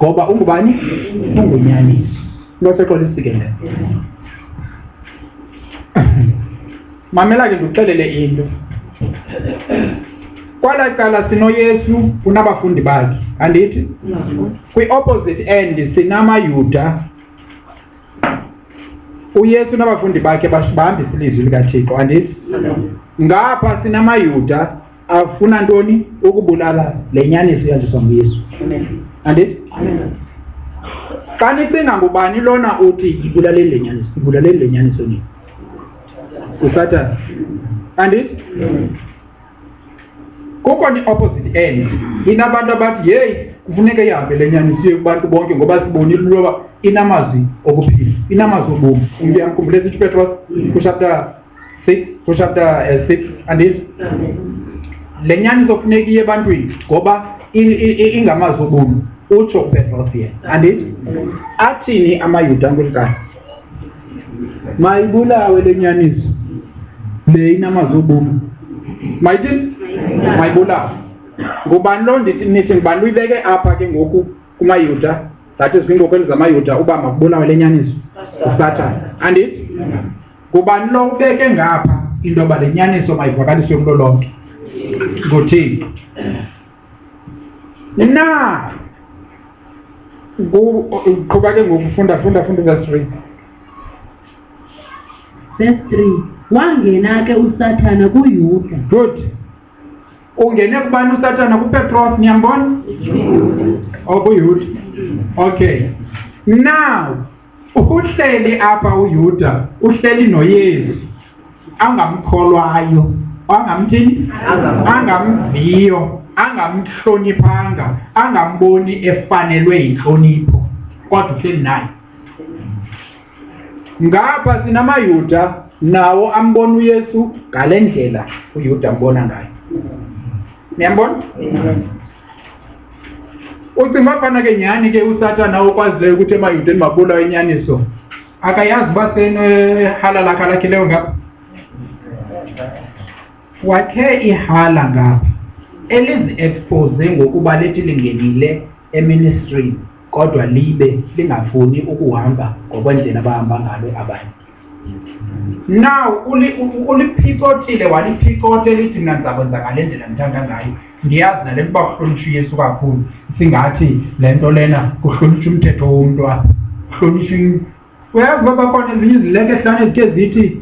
Ngoba ungubani? Ungunyaniso. Loseqolisikelela. Mamela ke ndikuxelele into. Kwala cala sinoYesu unabafundi bakhe. Andithi? Kwi-opposite end sinamayuda. uYesu nabafundi bakhe bahambisa ilizwi likaThixo. Andithi? Ngapha sinamayuda afuna ntoni? Ukubulala le nyaniso yandiswa nguYesu. Andithi? Xa nicinga ngubani lona uthi ibulaleni le nyaniso? Ibulaleni le nyaniso nini? uSathane. Andithi? Kukho ni-opposite end. Inabantu abathi yeyi kufuneka ihambe le nyaniso kubantu bonke ngoba sibonile ukuba inamazwi okuphila, inamazwi obomi. Uyamkhumbula esithi Petros kuchapter 6 andithi? Le nyaniso kufuneka iye ebantwini ngoba ingamazwi obomi. Utsho uPetros yena. Andithi? Athini amayuda nkulunkulu? Mayibulawe le nyaniso. Le inamazwi obomi. Mayithini? Mayibulawe. Ngubani lo nithi ngubani uyibeke apha ke ngoku kumayuda? That is kwinkokheli zamayuda uba makubulawe le nyaniso. uSathane. Andithi? Ngubani lo ubeke ngapha into yoba le nyaniso mayivakaliswe kulo lonke? NguThixo. Na qhuba ke ngokufunda verse 3. Verse 3. Wangena ke uSathane kuYuda. Good. Ungene kubani uSathane? kuPetros, niyambona? KuYuda. Okay. Now uhleli apha uYuda, uhleli noYesu, angamkholwayo, angamthini? Angamviyo, angamhloniphanga, angamboni efanelwe yinhlonipho, kodwa uhleli naye. Ngapha sinamayuda nawo ambona uYesu ngale ndlela uYuda ambona ngayo. Niyambona? Ucinga fana ke nyani ke uSathane okwazileyo ukuthi emayudeni mabulawa inyaniso. Akayazi uba senehala lakhe lakhileyo ngapha. Wakhe ihala ngapha elizi-expose ngokuba lethi lingenile eministry kodwa libe lingafuni ukuhamba ngokwendlela abahamba ngalo abanye. Now uliphikotile waliphikothe lithi mna ndizakwenza ngale ndlela ndithanda ngayo. Ndiyazi nale nto uba kuhlonitshwa uYesu kakhulu, singathi le nto lena kuhlonitshwa umthetho womntu apha, kuhlonitshwa. Uyazi uba bakhona ezinye izileke ehlane ezithe zithi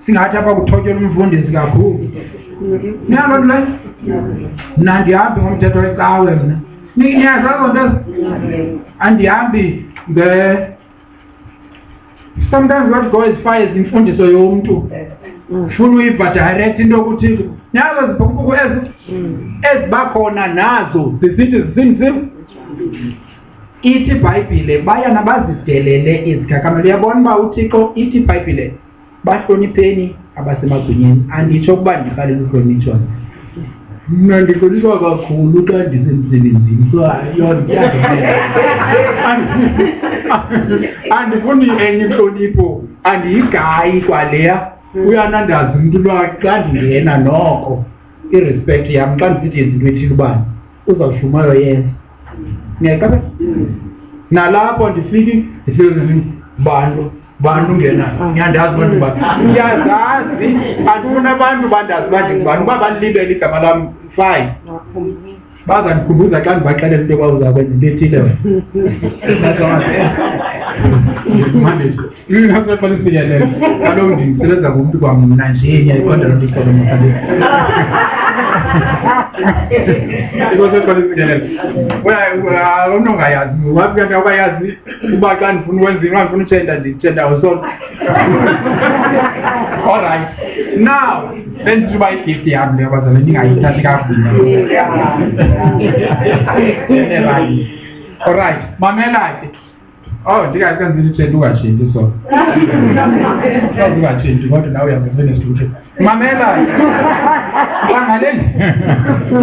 singathi apha kuthotyelwa umfundisi kakhulu. Niyalo nto leyo? Mna ndihambi ngomthetho wecawe mna. Niyazazo nto? Andihambi sometimes what goes far as imfundiso yomntu. Funa uyiva direct into okuthile. Nyazo zibhukuku ezibakhona nazo zisithi zisinzima. Ithi iBhayibhile bayana bazidelele izikhakamelo. Uyabona uba uThixo ithi iBhayibhile bahlonipheni abasemagunyeni. Anditsho ukuba ndifanele uhlonitshwa. Mna ndihlonitshwa kakhulu xa ndisemsebenzini. Andifuni enye inhlonipho, andiyigayi kwaleya. Uyanandazi umntu lwa xa ndingena noko irespect yam xa ndisithi izinto ethile ubani uzawushumayo yenza. Niyaqaphela? Nalapho ndifike bantu ngena. Ngiyandazi abantu bantu. Ngiyazazi andifuna abantu bandazi banje ngubani uba balibele igama lam fine. Bazandikhumbuza xa ndibaxelela into yoba uzakwenza into ethile wena. Naseqolisikelele kaloku ndisebenza ngumntu kwamna nje ndiyayiqonda loo nto ikhona. Umntu ongayazi wafika awukayazi uba xa ndifuna ukwenzini uba ndifuna utshenda nditshenda usona. Alright. Now bendithi uba igift yam le abazalwane ndingayithathi kakhulu. Alright, mamela ke. Oh, ndingakanzi ithethe ungatshintshi so. Ungatshintshi kodwa nawe uyavumela ukuthi. Mamela.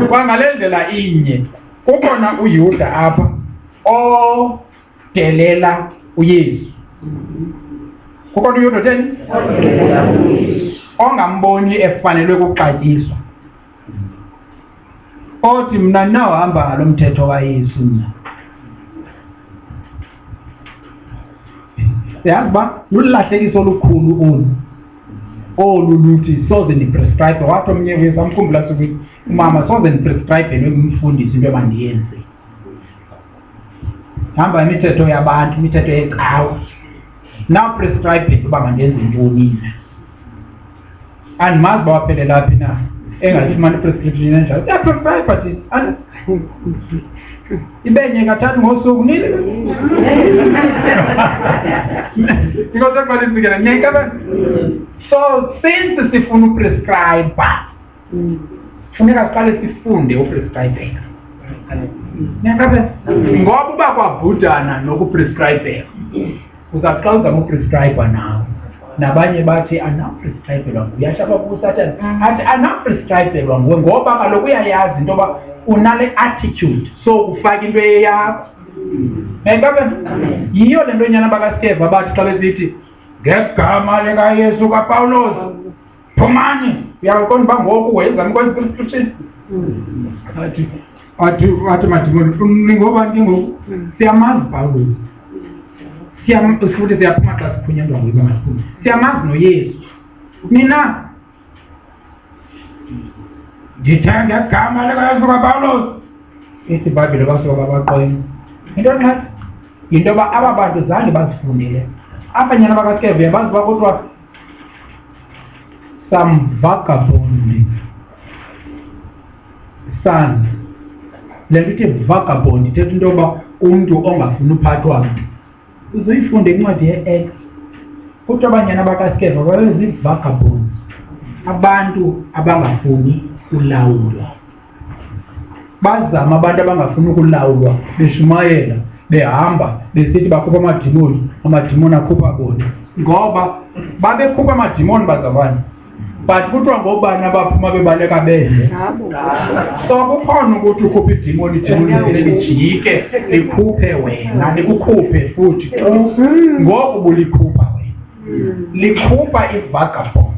Kwangale ndlela inye. Kukhona uYuda apha odelela uYesu. Kukhona uYuda theni? Ongamboni efanelwe ukuxatyiswa. Othi mna nawuhamba ngalo mthetho kaYesu mna. Yazi ba lulahlekiso olukhulu olu luthi soze ndiprescribe wathi omnye wethu amkhumbula sokuthi umama soze ndiprescribe nokumfundisa into ebandiyenze. Hamba imithetho yabantu, imithetho yecawa. Now prescribe uba mandenze ntoni. Andimazi uba waphelela phi na engayifumani prescription enjalo. Uyaprescribe thina ibenye kathathu ngosuku nini because everybody nyaka. So since sifuna uprescribe funeka siqale sifunde uprescribe nyaka ngoba uba kwabhudana nokuprescribe uzaqala uzama uprescribe nawe nabanye bathi anaprescribelwa uyashaba kusathana athi anaprescribelwa ngoba kaloku uyayazi into yoba unale attitude so ufaka into eyakho. Ngabe yiyo le nto enyana bakaSteva bathi xa besithi ngegama likaYesu kaPawulos phumani uyaqonda uba ngoku wenzani kwenza athi madimoni ngoba ngoku siyamazi Pawulos futhi siyaphuma xa siphunyelwa nguye bamaphuma siyamazi noYesu mina ndithenga ngegama likaYesu kaPawulos ithi iBhayibhile basuka babaqoyini into nqathi yinto yoba aba bantu zange bazifundile abanyana bakaSteva yabazi uba kuthiwa some vagabond son. Le nto ithi vagabond ithetha into yoba umntu ongafuni uphathwa mntu. Uzoyifunde incwadi ye-Acts kuthiwa abanyana bakaSteva babezii-vagabonds, abantu abangafuni ulawulwa. Bazama abantu abangafuni ukulawulwa beshumayela behamba besithi bakhupha amadimoni akhupha bona ngoba babekhupha amadimoni bazalwane but kuthiwa ngobani abaphuma bebaleka beze. So kukhona ukuthi ukhuphe idimoni livele lijike likhuphe wena likukhuphe futhi ngoku bulikhupha wena likhupha ivagabond.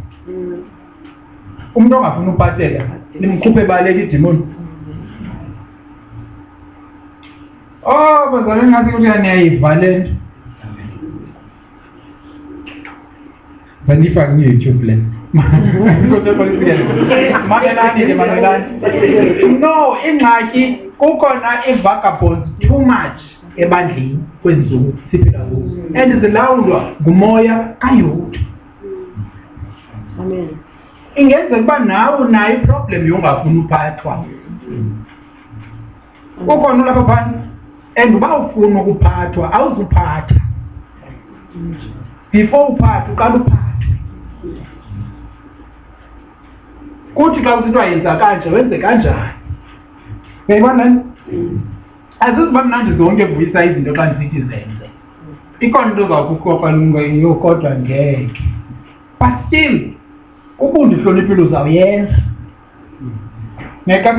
Umuntu ongafuni uphatheka limkhuphe baleka idimoni. Oh, bazalwane ngathi ukuthi niyayiva le nto. Banifaka ku-YouTube le. Mamelani. No, ingxaki kukhona i-vagabonds too much ebandleni kwenzuku siphila kuzo and zilawulwa ngumoya kaYuda. Amen. Ingenzeka uba nawe unayo iproblem yongafuni uphathwa. Ukhona lapha phana and uba ufuna ukuphathwa awuzuphatha. Before uphathe uqala uphathwe. Kuthi xa usithiwa yenza kanje wenze kanjani. Uyayibona? Aziziba mnandi zonke vuyisa izinto xa ndisithi zenze. Ikhona into zawukukhoka lungeyo kodwa ngeke. But still ukundihloniphile uzawuyenza. Ngeke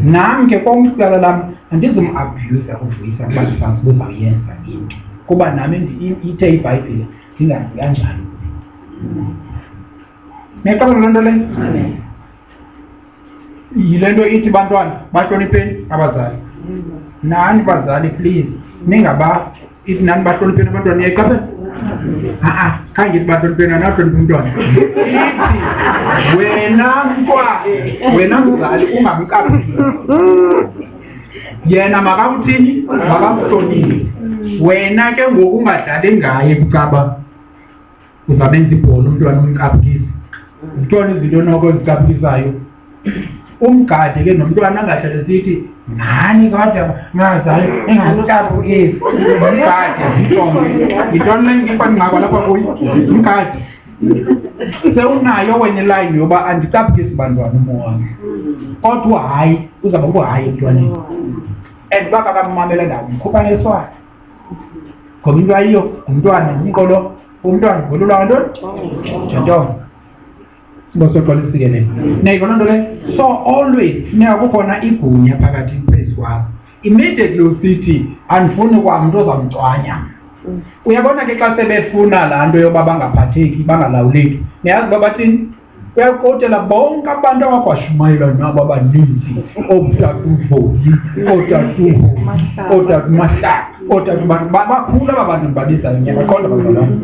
nami ke komcala lam andizumabuse ukuvuyisa kubafazi bozawuyenza into kuba nami ithe iBhayibhile ndingazi kanjani. Ngeke loo nto leyo. Yile nto ithi bantwana bahlonipheni abazali. Nani bazali please ningaba ithi nani bahlonipheni abantwana niyaqaphela? Khange ithi bahlonipheni anahloniphe umntwana. Wena mzali ungamqapheli. Yena makakuthini makakuhloniphe. Wena ke ngoku ungadlali ngaye kucaba uzabenza ibhola umntwana umqaphisa. Uthola izinto noko ezicaphisayo. Umgade ke nomntwana angahlale sithi ngani kodwa ngazali engakucaphukisi umgade yintoni le ngikwaningakwa lapha kuyo umgade sewunayo wena line yoba andicaphukisi bantwana umoya wami kodwa hayi uzaba kuhayi emntwaneni and baka kamamela ndawo mkhupha ngeswazi ngoba into ayiyo ngumntwana umqolo umntwana ngolula nto nto ngosoqola isikelele nayiko loo nto le. So always funeka kukhona igunya phakathi phezu kwakho. Immediately usithi andifuni kwamntu ozamcwanya. Uyabona ke xa sebefuna laa nto yoba bangaphatheki bangalawuleki, niyazi uba bathini? Uyakotela bonke abantu abakwashumayela nabo abaninzi, ootatuvoli, ootatuho, ootatumahlaka, ootatubantu bakhulu aba bantu ndibabizayo nyabaqonda bazalwane.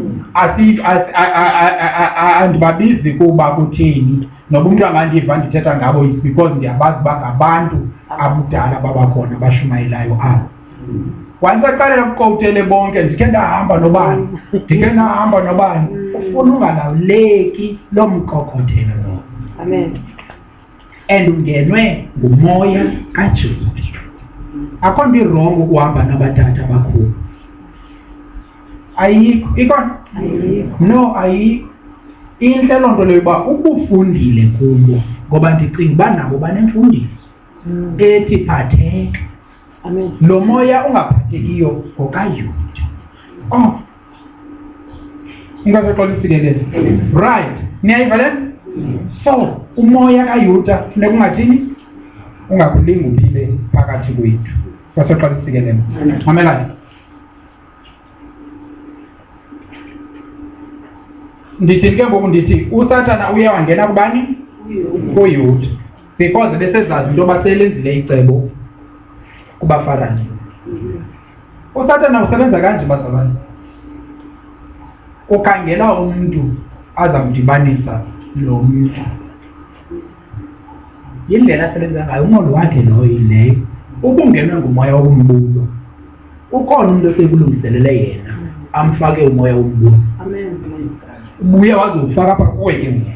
Andibabizi kuba kutheni, noba umntu angandiva ndithetha ngabo is because ndiyabazi uba ngabantu abudala babakhona bashumayelayo abo. Wansaqalela ukukotele bonke ndikhe ndahamba nobani, ufuna ungalawuleki lo mkokothelo lo. Amen. And ungenwe ngumoya kaJesu. Akho nto irongo ukuhamba nabatata abakhulu. Ayikho. Ikhona? No, ayikho. Intle loo nto leyo uba ukufundile kubo, ngoba ndicinga uba nabo banemfundiso ethi phatheka. Amen. Lo moya ungaphathekiyo ngokayuda. Ingaseqola isikelele. Right. Niyayiva le? So umoya kaYuda funeka ungathini? Ungakulinguphile phakathi kwethu. Ingaseqola isikelele. Mamelani. Ndithi ke ngoku ndithi uSathana uye wangena kubani? KuYuda. Because besezazi into baselenzile icebo kubaFarisi. uSathana usebenza kanje bazalwane. Ukhangela umuntu azamdibanisa lo muntu. Yindlela asebenza ngayo umoya wakhe leyo. Ukungenwe ngumoya wombulo. Ukhona umuntu osekulungiselele yena amfake umoya wombulo. Amen. Ubuye wazofaka apha kuwe ke ngoku.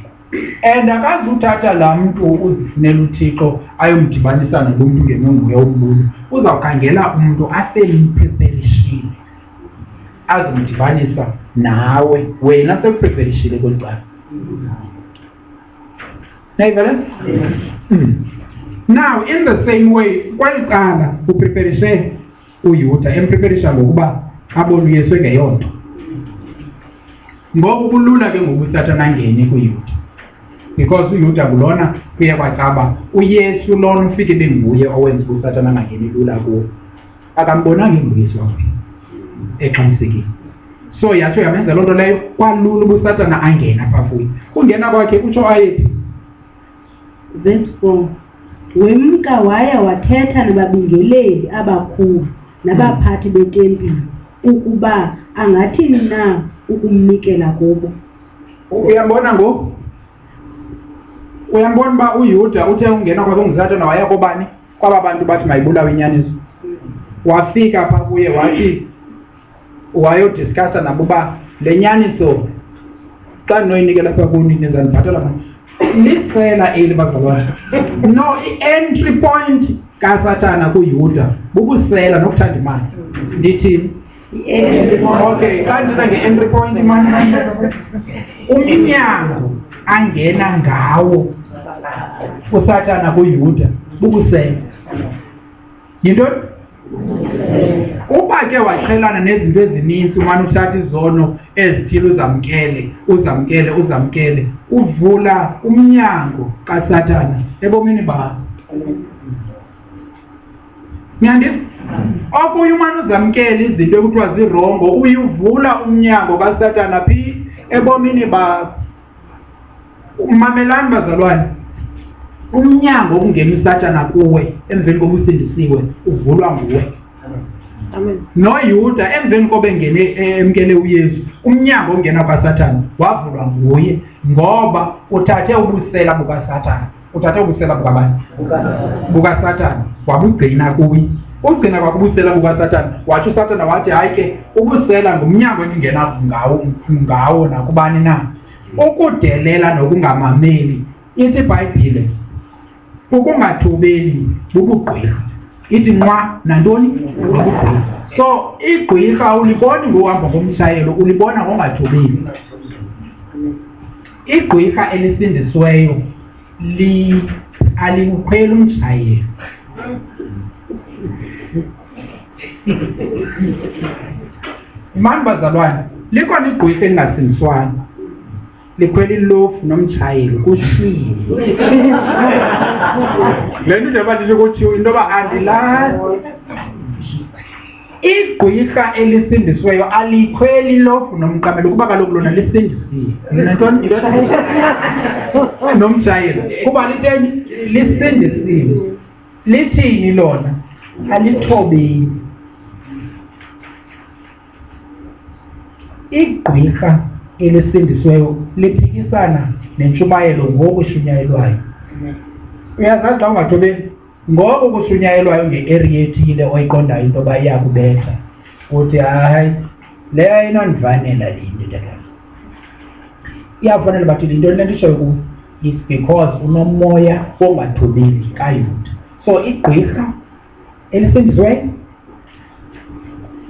And akazuthatha laa mntu uzifunela uThixo ayomdibanisa nalo mntu ungenwe ngumoya wombulo. Uzawukhangela umuntu asempreparishile azomdibanisa nawe, wena sekupreparishile koluqala. Nayivele? Now in the same way kweli cala upreparishe uYuda, empreparisha ngokuba abone uYesu engeyonto. Ngoku kulula ke ngoku uSathana angene kuYuda, because uYuda ngulona kuye kwacaba uYesu lona ufike benguye owenza uSathana angangeni lula kuwo. Akambonanga inguyesu wakhe exhamsekile. So yatsho yamenza loo nto leyo kwalula uba uSathana angena phaa kuye. Kungena kwakhe utsho ayephi? Verse 4. Wemka waya wathetha nababingeleli abakhulu nabaphathi betempile ukuba angathini na ukumnikela kubo. Uyambona ngoku? Uyambona uba uYuda uthe ungena kwabo nguSathana waya kobani? Kwaba bantu bathi mayibulawe inyaniso. Wafika phaa kuye wathi wayodiskasa nabo uba le nyaniso xa ndinoyinikela phaa kuni nizandibhatala mani. Licela eli bazalwane. No, i-entry point kaSathana kuYuda bubusela nokuthanda imali. Ndithini? Okay, kanti nge-entry point mani umnyango angena ngawo uSathana kuYuda bubusela. Yinto? Uba ke waqhelana nezinto ezininzi umane uthatha izono ezithile uzamkele uvula umnyango kaSathana ebomini bakho. Nyandisa okuye umane uzamkele izinto ekuthiwa zirongo uyuvula umnyango kaSathana phi ebomini bakho. Mamelani bazalwane, umnyango ungena uSathana kuwe emveni koba usindisiwe uvulwa nguwe. Amen. NoYuda emveni koba emkele uYesu umnyango ongena kwaSathana wavulwa nguye, ngoba uthathe ubusela bukaSathana. Uthathe ubusela bukabani? BukaSathana wabugcina kuye. Ugcina kwakubusela bukaSathana wathi uSathana wathi hayi ke ubusela ngumnyango endingena ngawo nakubani na. Ukudelela nokungamameli ithi iBhayibhile ukungathobeli bubugqwirha. Ithi nqwa nantoni? Bubugqwirha. So igqwirha uliboni ngohamba ngomshayelo, ulibona ngongathobeli. Igqwirha elisindisiweyo aliwukhweli umshayelo. mani bazalwane likhona igqwirha elingasindiswanga likhwela ilofu nomtshayeli kushilo le nto njengoba ndisho kuthiwo into yoba andilazi igqwirha elisindisiweyo alikhweli ilofu nomqamelo kuba kaloku lona lisindisiwe nantoni nomtshayeli kuba liteni lisindisiwe lithini lona alithobeli igqwirha elisindisiweyo liphikisana nentshumayelo ngoku eshunyayelwayo uyazazi xa ungathobeli ngoku kushunyayelwayo nge-area ethile oyiqondayo into yoba iyakubetha uthi hayi leyo ayinondivanela linto iyafanele bathi lintoni le nto ishoyo kuyo it's because unomoya wongathobeli kaYuda so igqwirha elisindisiweyo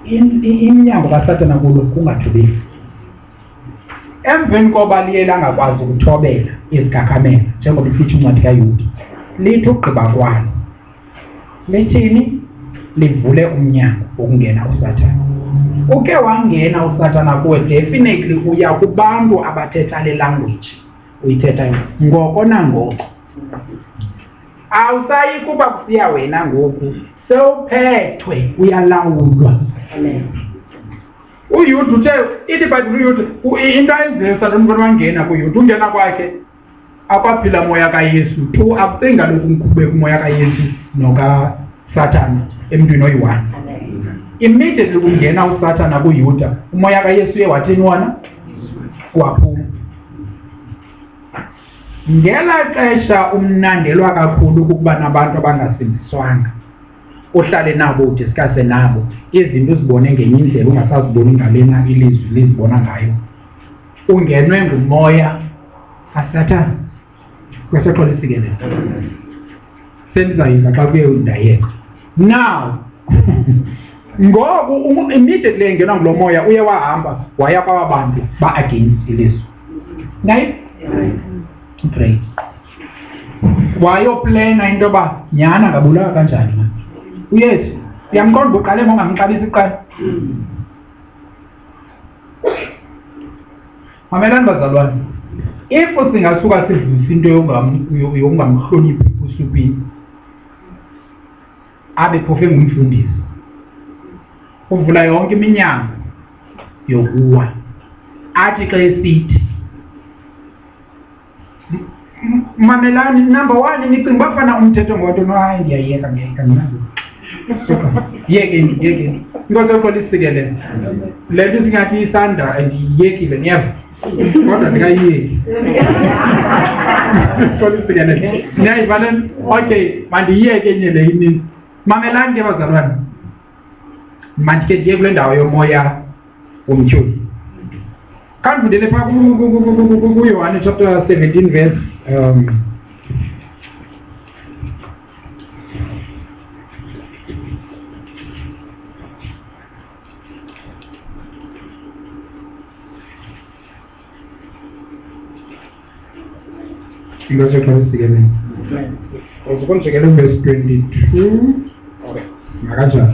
iminyango kaSatana kulo kungathobeli emveni koba liye langakwazi ukuthobela izigakhamela njengoba ifitsha incwadi kaYuda lithi ugqiba kwalo lithini livule umnyango wokungena uSathana uke wangena uSathana kuwe definitely uya kubantu abathetha le language uyithethayo ngoko nangoko awusayi kuba kusiya wena ngoku sewuphethwe uyalawulwa uYuda uthe ithi bathi uYuda into ayenzileyo Sathana umfana wangena kuYuda ungena kwakhe akwaphila moya kaYesu tu akusenga lokhu umkhubeka umoya kaYesu nokaSathana emntwini oyi-1 immediately kungena uSathana kuYuda umoya kaYesu uye wathini wona waphuma ngela xesha umnandelwa kakhulu ukuba nabantu abangasindiswanga uhlale nabo udiskase nabo izinto uzibone ngenye indlela ungasaziboni ngalena ilizwi lizibona ngayo ungenwe ngumoya kaSathana kwesaqola isikelelo sendizayiva xa kuye undayeka now ngoku immediately engenwa ngulo moya uye wahamba waya kwaba bantu ba-against ilizwi nayi great wayoplena into yoba nyhana ngabulawa kanjani mani uyesu uyamqonda uqale ngongamxabisi kuqala mamelani bazalwane if singasuka sivuse into yokungamhloniphi usupini abe phofe ngumfundisi uvula yonke iminyango yokuwa athi xa esithi mamelani number 1 nicinga bafana umthetho ngoto hayi ndiyayeka nginazo yeke inkosi yoqola isikelele le nto singathi isandra andiyiyekile niyeva kodwa ndingayiyeki qola isikelele niyayiva okay mandiyiyeke enye le imini mamelani ke bazalwane mandike ndiye kule ndawo yomoya womtyholi kandivundele phaa kuYohane chapter 17 verse inkosi yoqola isikelele uzukonjekele verse 22 okay makanjani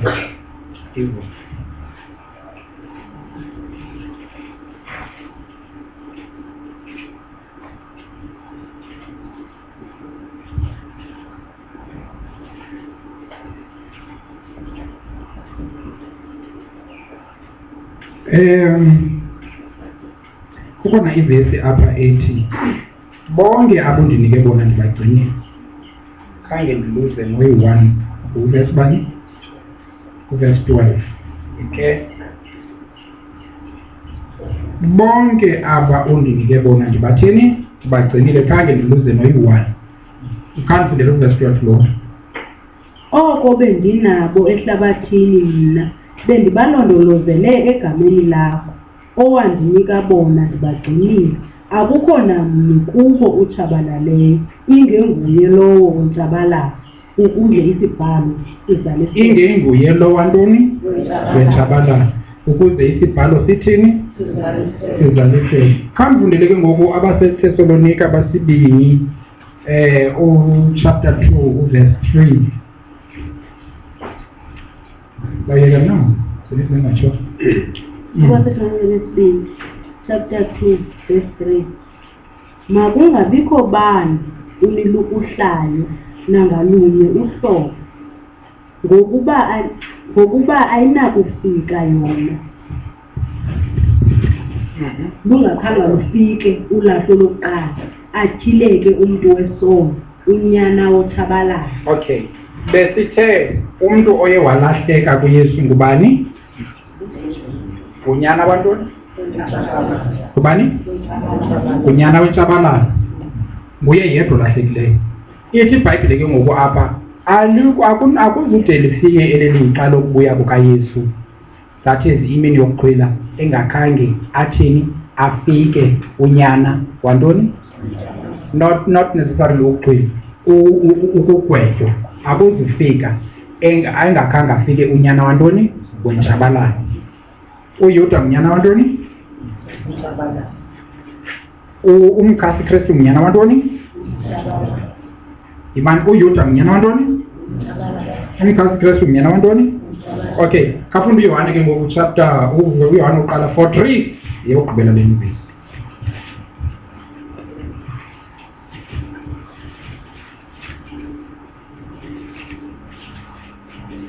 kukhona ivesi apha ethi bonke abondinike bona ndibagcine khange ndiluze noyi-1 uvesi bani uvesi 12 okay bonke aba ondinike bona ndibathini ndibagcinile khange ndiluze noyi-1 ukhandifundele uvesi 12 lo oko bendinabo ehlabathini mna bendibalondolozele egameni lakho owandinika bona ndibagcinile akukho namnye kubo utshabalaleyo ingenguye lowo ontshabalala ukuze isibhalo ingenguye lowa ntoni wentshabalala ukuze isibhalo sithini sizaliseke khandifundele ke ngoku abaseThesalonika basibini chapter 2 verse 3 bayeka na selifuna ngatsho Kwabangevayo chapter 2 verse 3. Makungabikho bani unilukuhlayo nangalunye uhlobo ngokuba ayinakufika yona. Lungakhange lufike ulahlo lokuqala atyhileke umntu wesono unyana wotshabalala. Okay, besithe umntu oye walahleka kuYesu ngubani? Unyana wantoni? Ngubani? Unyana wentshabalala. Nguye yedwa olahlekileyo. Ithi iBhayibhile ke ngoku apha akuzude lifike elelixa lokubuya kukaYesu, that is imini yokuqhwila, engakhange athini afike unyana wantoni? Not necessarily ukuqhwila, ukugwetywa akuzufika engakhange afike unyana wantoni? Wentshabalala. UYuda unyana wantoni? Umkhasi Kristu unyana wantoni? Imani uYuda unyana wantoni? Umkhasi Kristu unyana wantoni? Okay, kafunda uYohane ke ngoku chapter uYohane uqala 4:3 yokugqibela le noveli.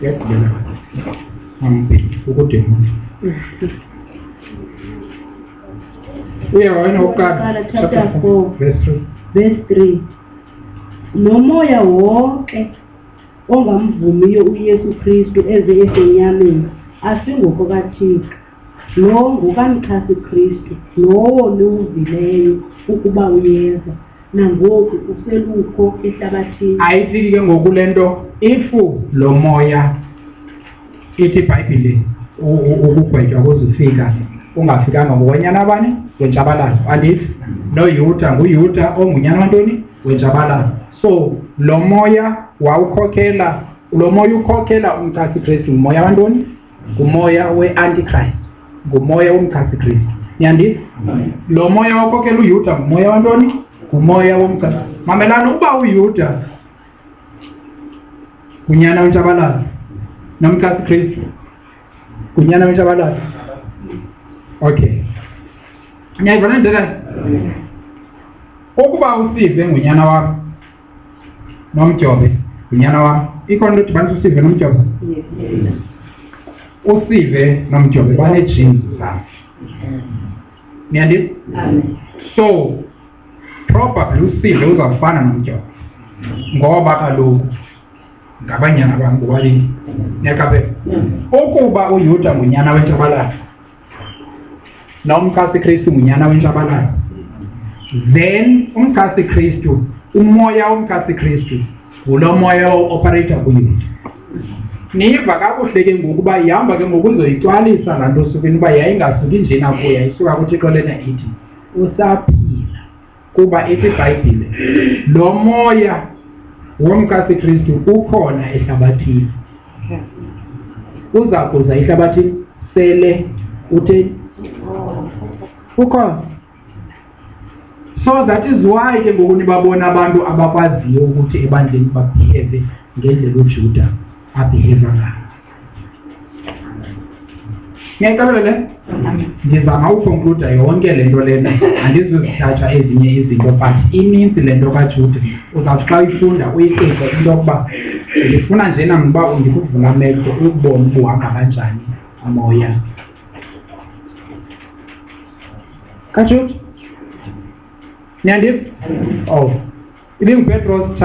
Yokugqibela ukude uYohane uqala chapter 4 verse 3. Nomoya wonke ongamvumiyo uYesu Kristu eze esenyameni asingoko kaThixo, lo ngukamkhasi Kristu, lowo niwuvileyo ukuba uyeza nangoku uselukho ehlabathini. Ayifiki ke ngoku le nto ifu lo moya ithi iBhayibhile ukugwetywa kuzufika ungafikanga ngokwenyana abani? Wentshabalalo. Andithi noYuda nguYuda ongunyana wantoni? Wentshabalalo. So lo moya wawukhokhela, lo moya ukhokhela umkhasi Kristu ngumoya wantoni? Ngumoya we-Antichrist, ngumoya womkhasi Kristu. Niyandisa? Lo moya wakhokhela uYuda ngumoya wantoni? Ngumoya womkhasi. Mamelana ukuba uYuda ngunyana wentshabalalo nomkhasi Kristu ngunyana wentshabalalo. Okay. Niyayivana ndlela? Ukuba uSive ngunyana wakho nomdyobhi ngunyana wakho, ikhona into edibanisa uSive nomdyobhi? uSive nomdyobhi banegenes zabo. Niyandisa? So probably uSive uzawufana nomdyobhi ngoba kaloku ngabanyana bam bobabini. Niyaqaphela? Ukuba uYuda ngunyana wentshabalalo nomkhasi Kristu ngunyana wentshabalalo, then umkhasi Kristu, umoya womkhasi Kristu ngulo moya operator kuYuda. Niva kakuhle ke ngokuba ihamba ke ngokuzoyicwalisa laa nto sukeni uba yayingasuki njena kuyo, yayisuka kuThixo lena ithi usaphila, kuba ithi iBhayibhile lo moya womkhasi Kristu ukhona ehlabathini. Uza kuza ehlabathini sele utheni? Ukhona. So that is why ke ngoku nibabona abantu abakwaziyo ukuthi ebandleni babehave ngendlela uJuda abehave ngayo. Ngiyaqabela le? Ngizama ukuconclude yonke le nto lena, andizuzithatha ezinye izinto, but ininzi le nto kaJuda uzawuthi xa uyifunda uyicinge into yokuba ndifuna njena mntu uba ndikuvula amehlo ukubona ubuhamba kanjani umoya kaJuda. Niyandisa? Oh, ibinguPetros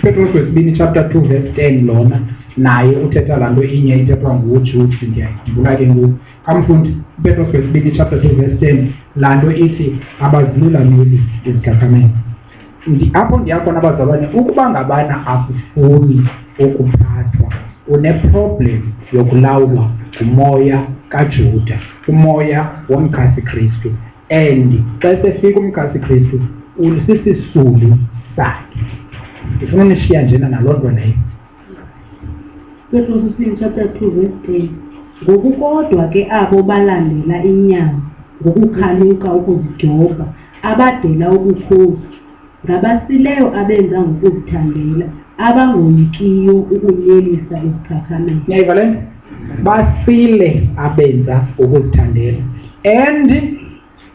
Petros wesibini chapter 2 verse 10 lona naye uthetha laa nto inye ithethwa nguJude. Ndiyayivula ke ngoku kamfundi, uPetros wesibini chapter 2 verse 10 laa nto ithi abazilulameli izikhakamela. Apho ndiyakhona abazalwane, ukuba ngabana akufuni ukuphathwa, uneproblem yokulawulwa ngumoya kaJuda, umoya womkhasi Kristu, and xa sefika umkhasi Kristu ulisisisulu sakhe. Ndifuna unishiya njena naloo nto leyo. Petros chapter 2 verse 10. Ngokukodwa ke abo balandela inyama ngokukhanuka ukuzijoba, abadela ubukhosi, ngabasileyo abenza ngokuzithandela, abangoyikiyo ukunyelisa izikhakamela. Niyayiva le nto? basile abenza ukuzithandela and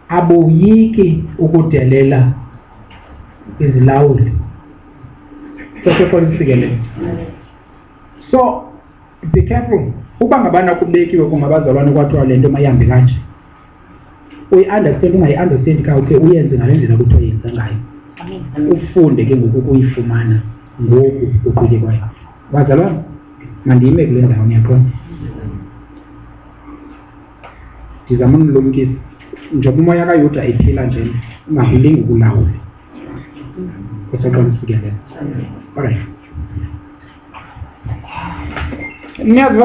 aboyiki ukudelela izilawuli. Sesifikelela. So be careful. Uba ngabana kubekiwe kungabazalwane kwathiwa le nto mayihambe kanje, uyi-understand ungayi-understand ka okay uyenze ngale ndlela kuthiwa yenza ngayo, ufunde ke ngoku ukuyifumana ngoku uqike kwayo. Bazalwane mandiyime kule ndawo niyaqonda, ndizama umlumkisa njengoba umoya kaYuda ephila nje ungakulingi ukulawula kusaqalisikelela. Alright. Niyazi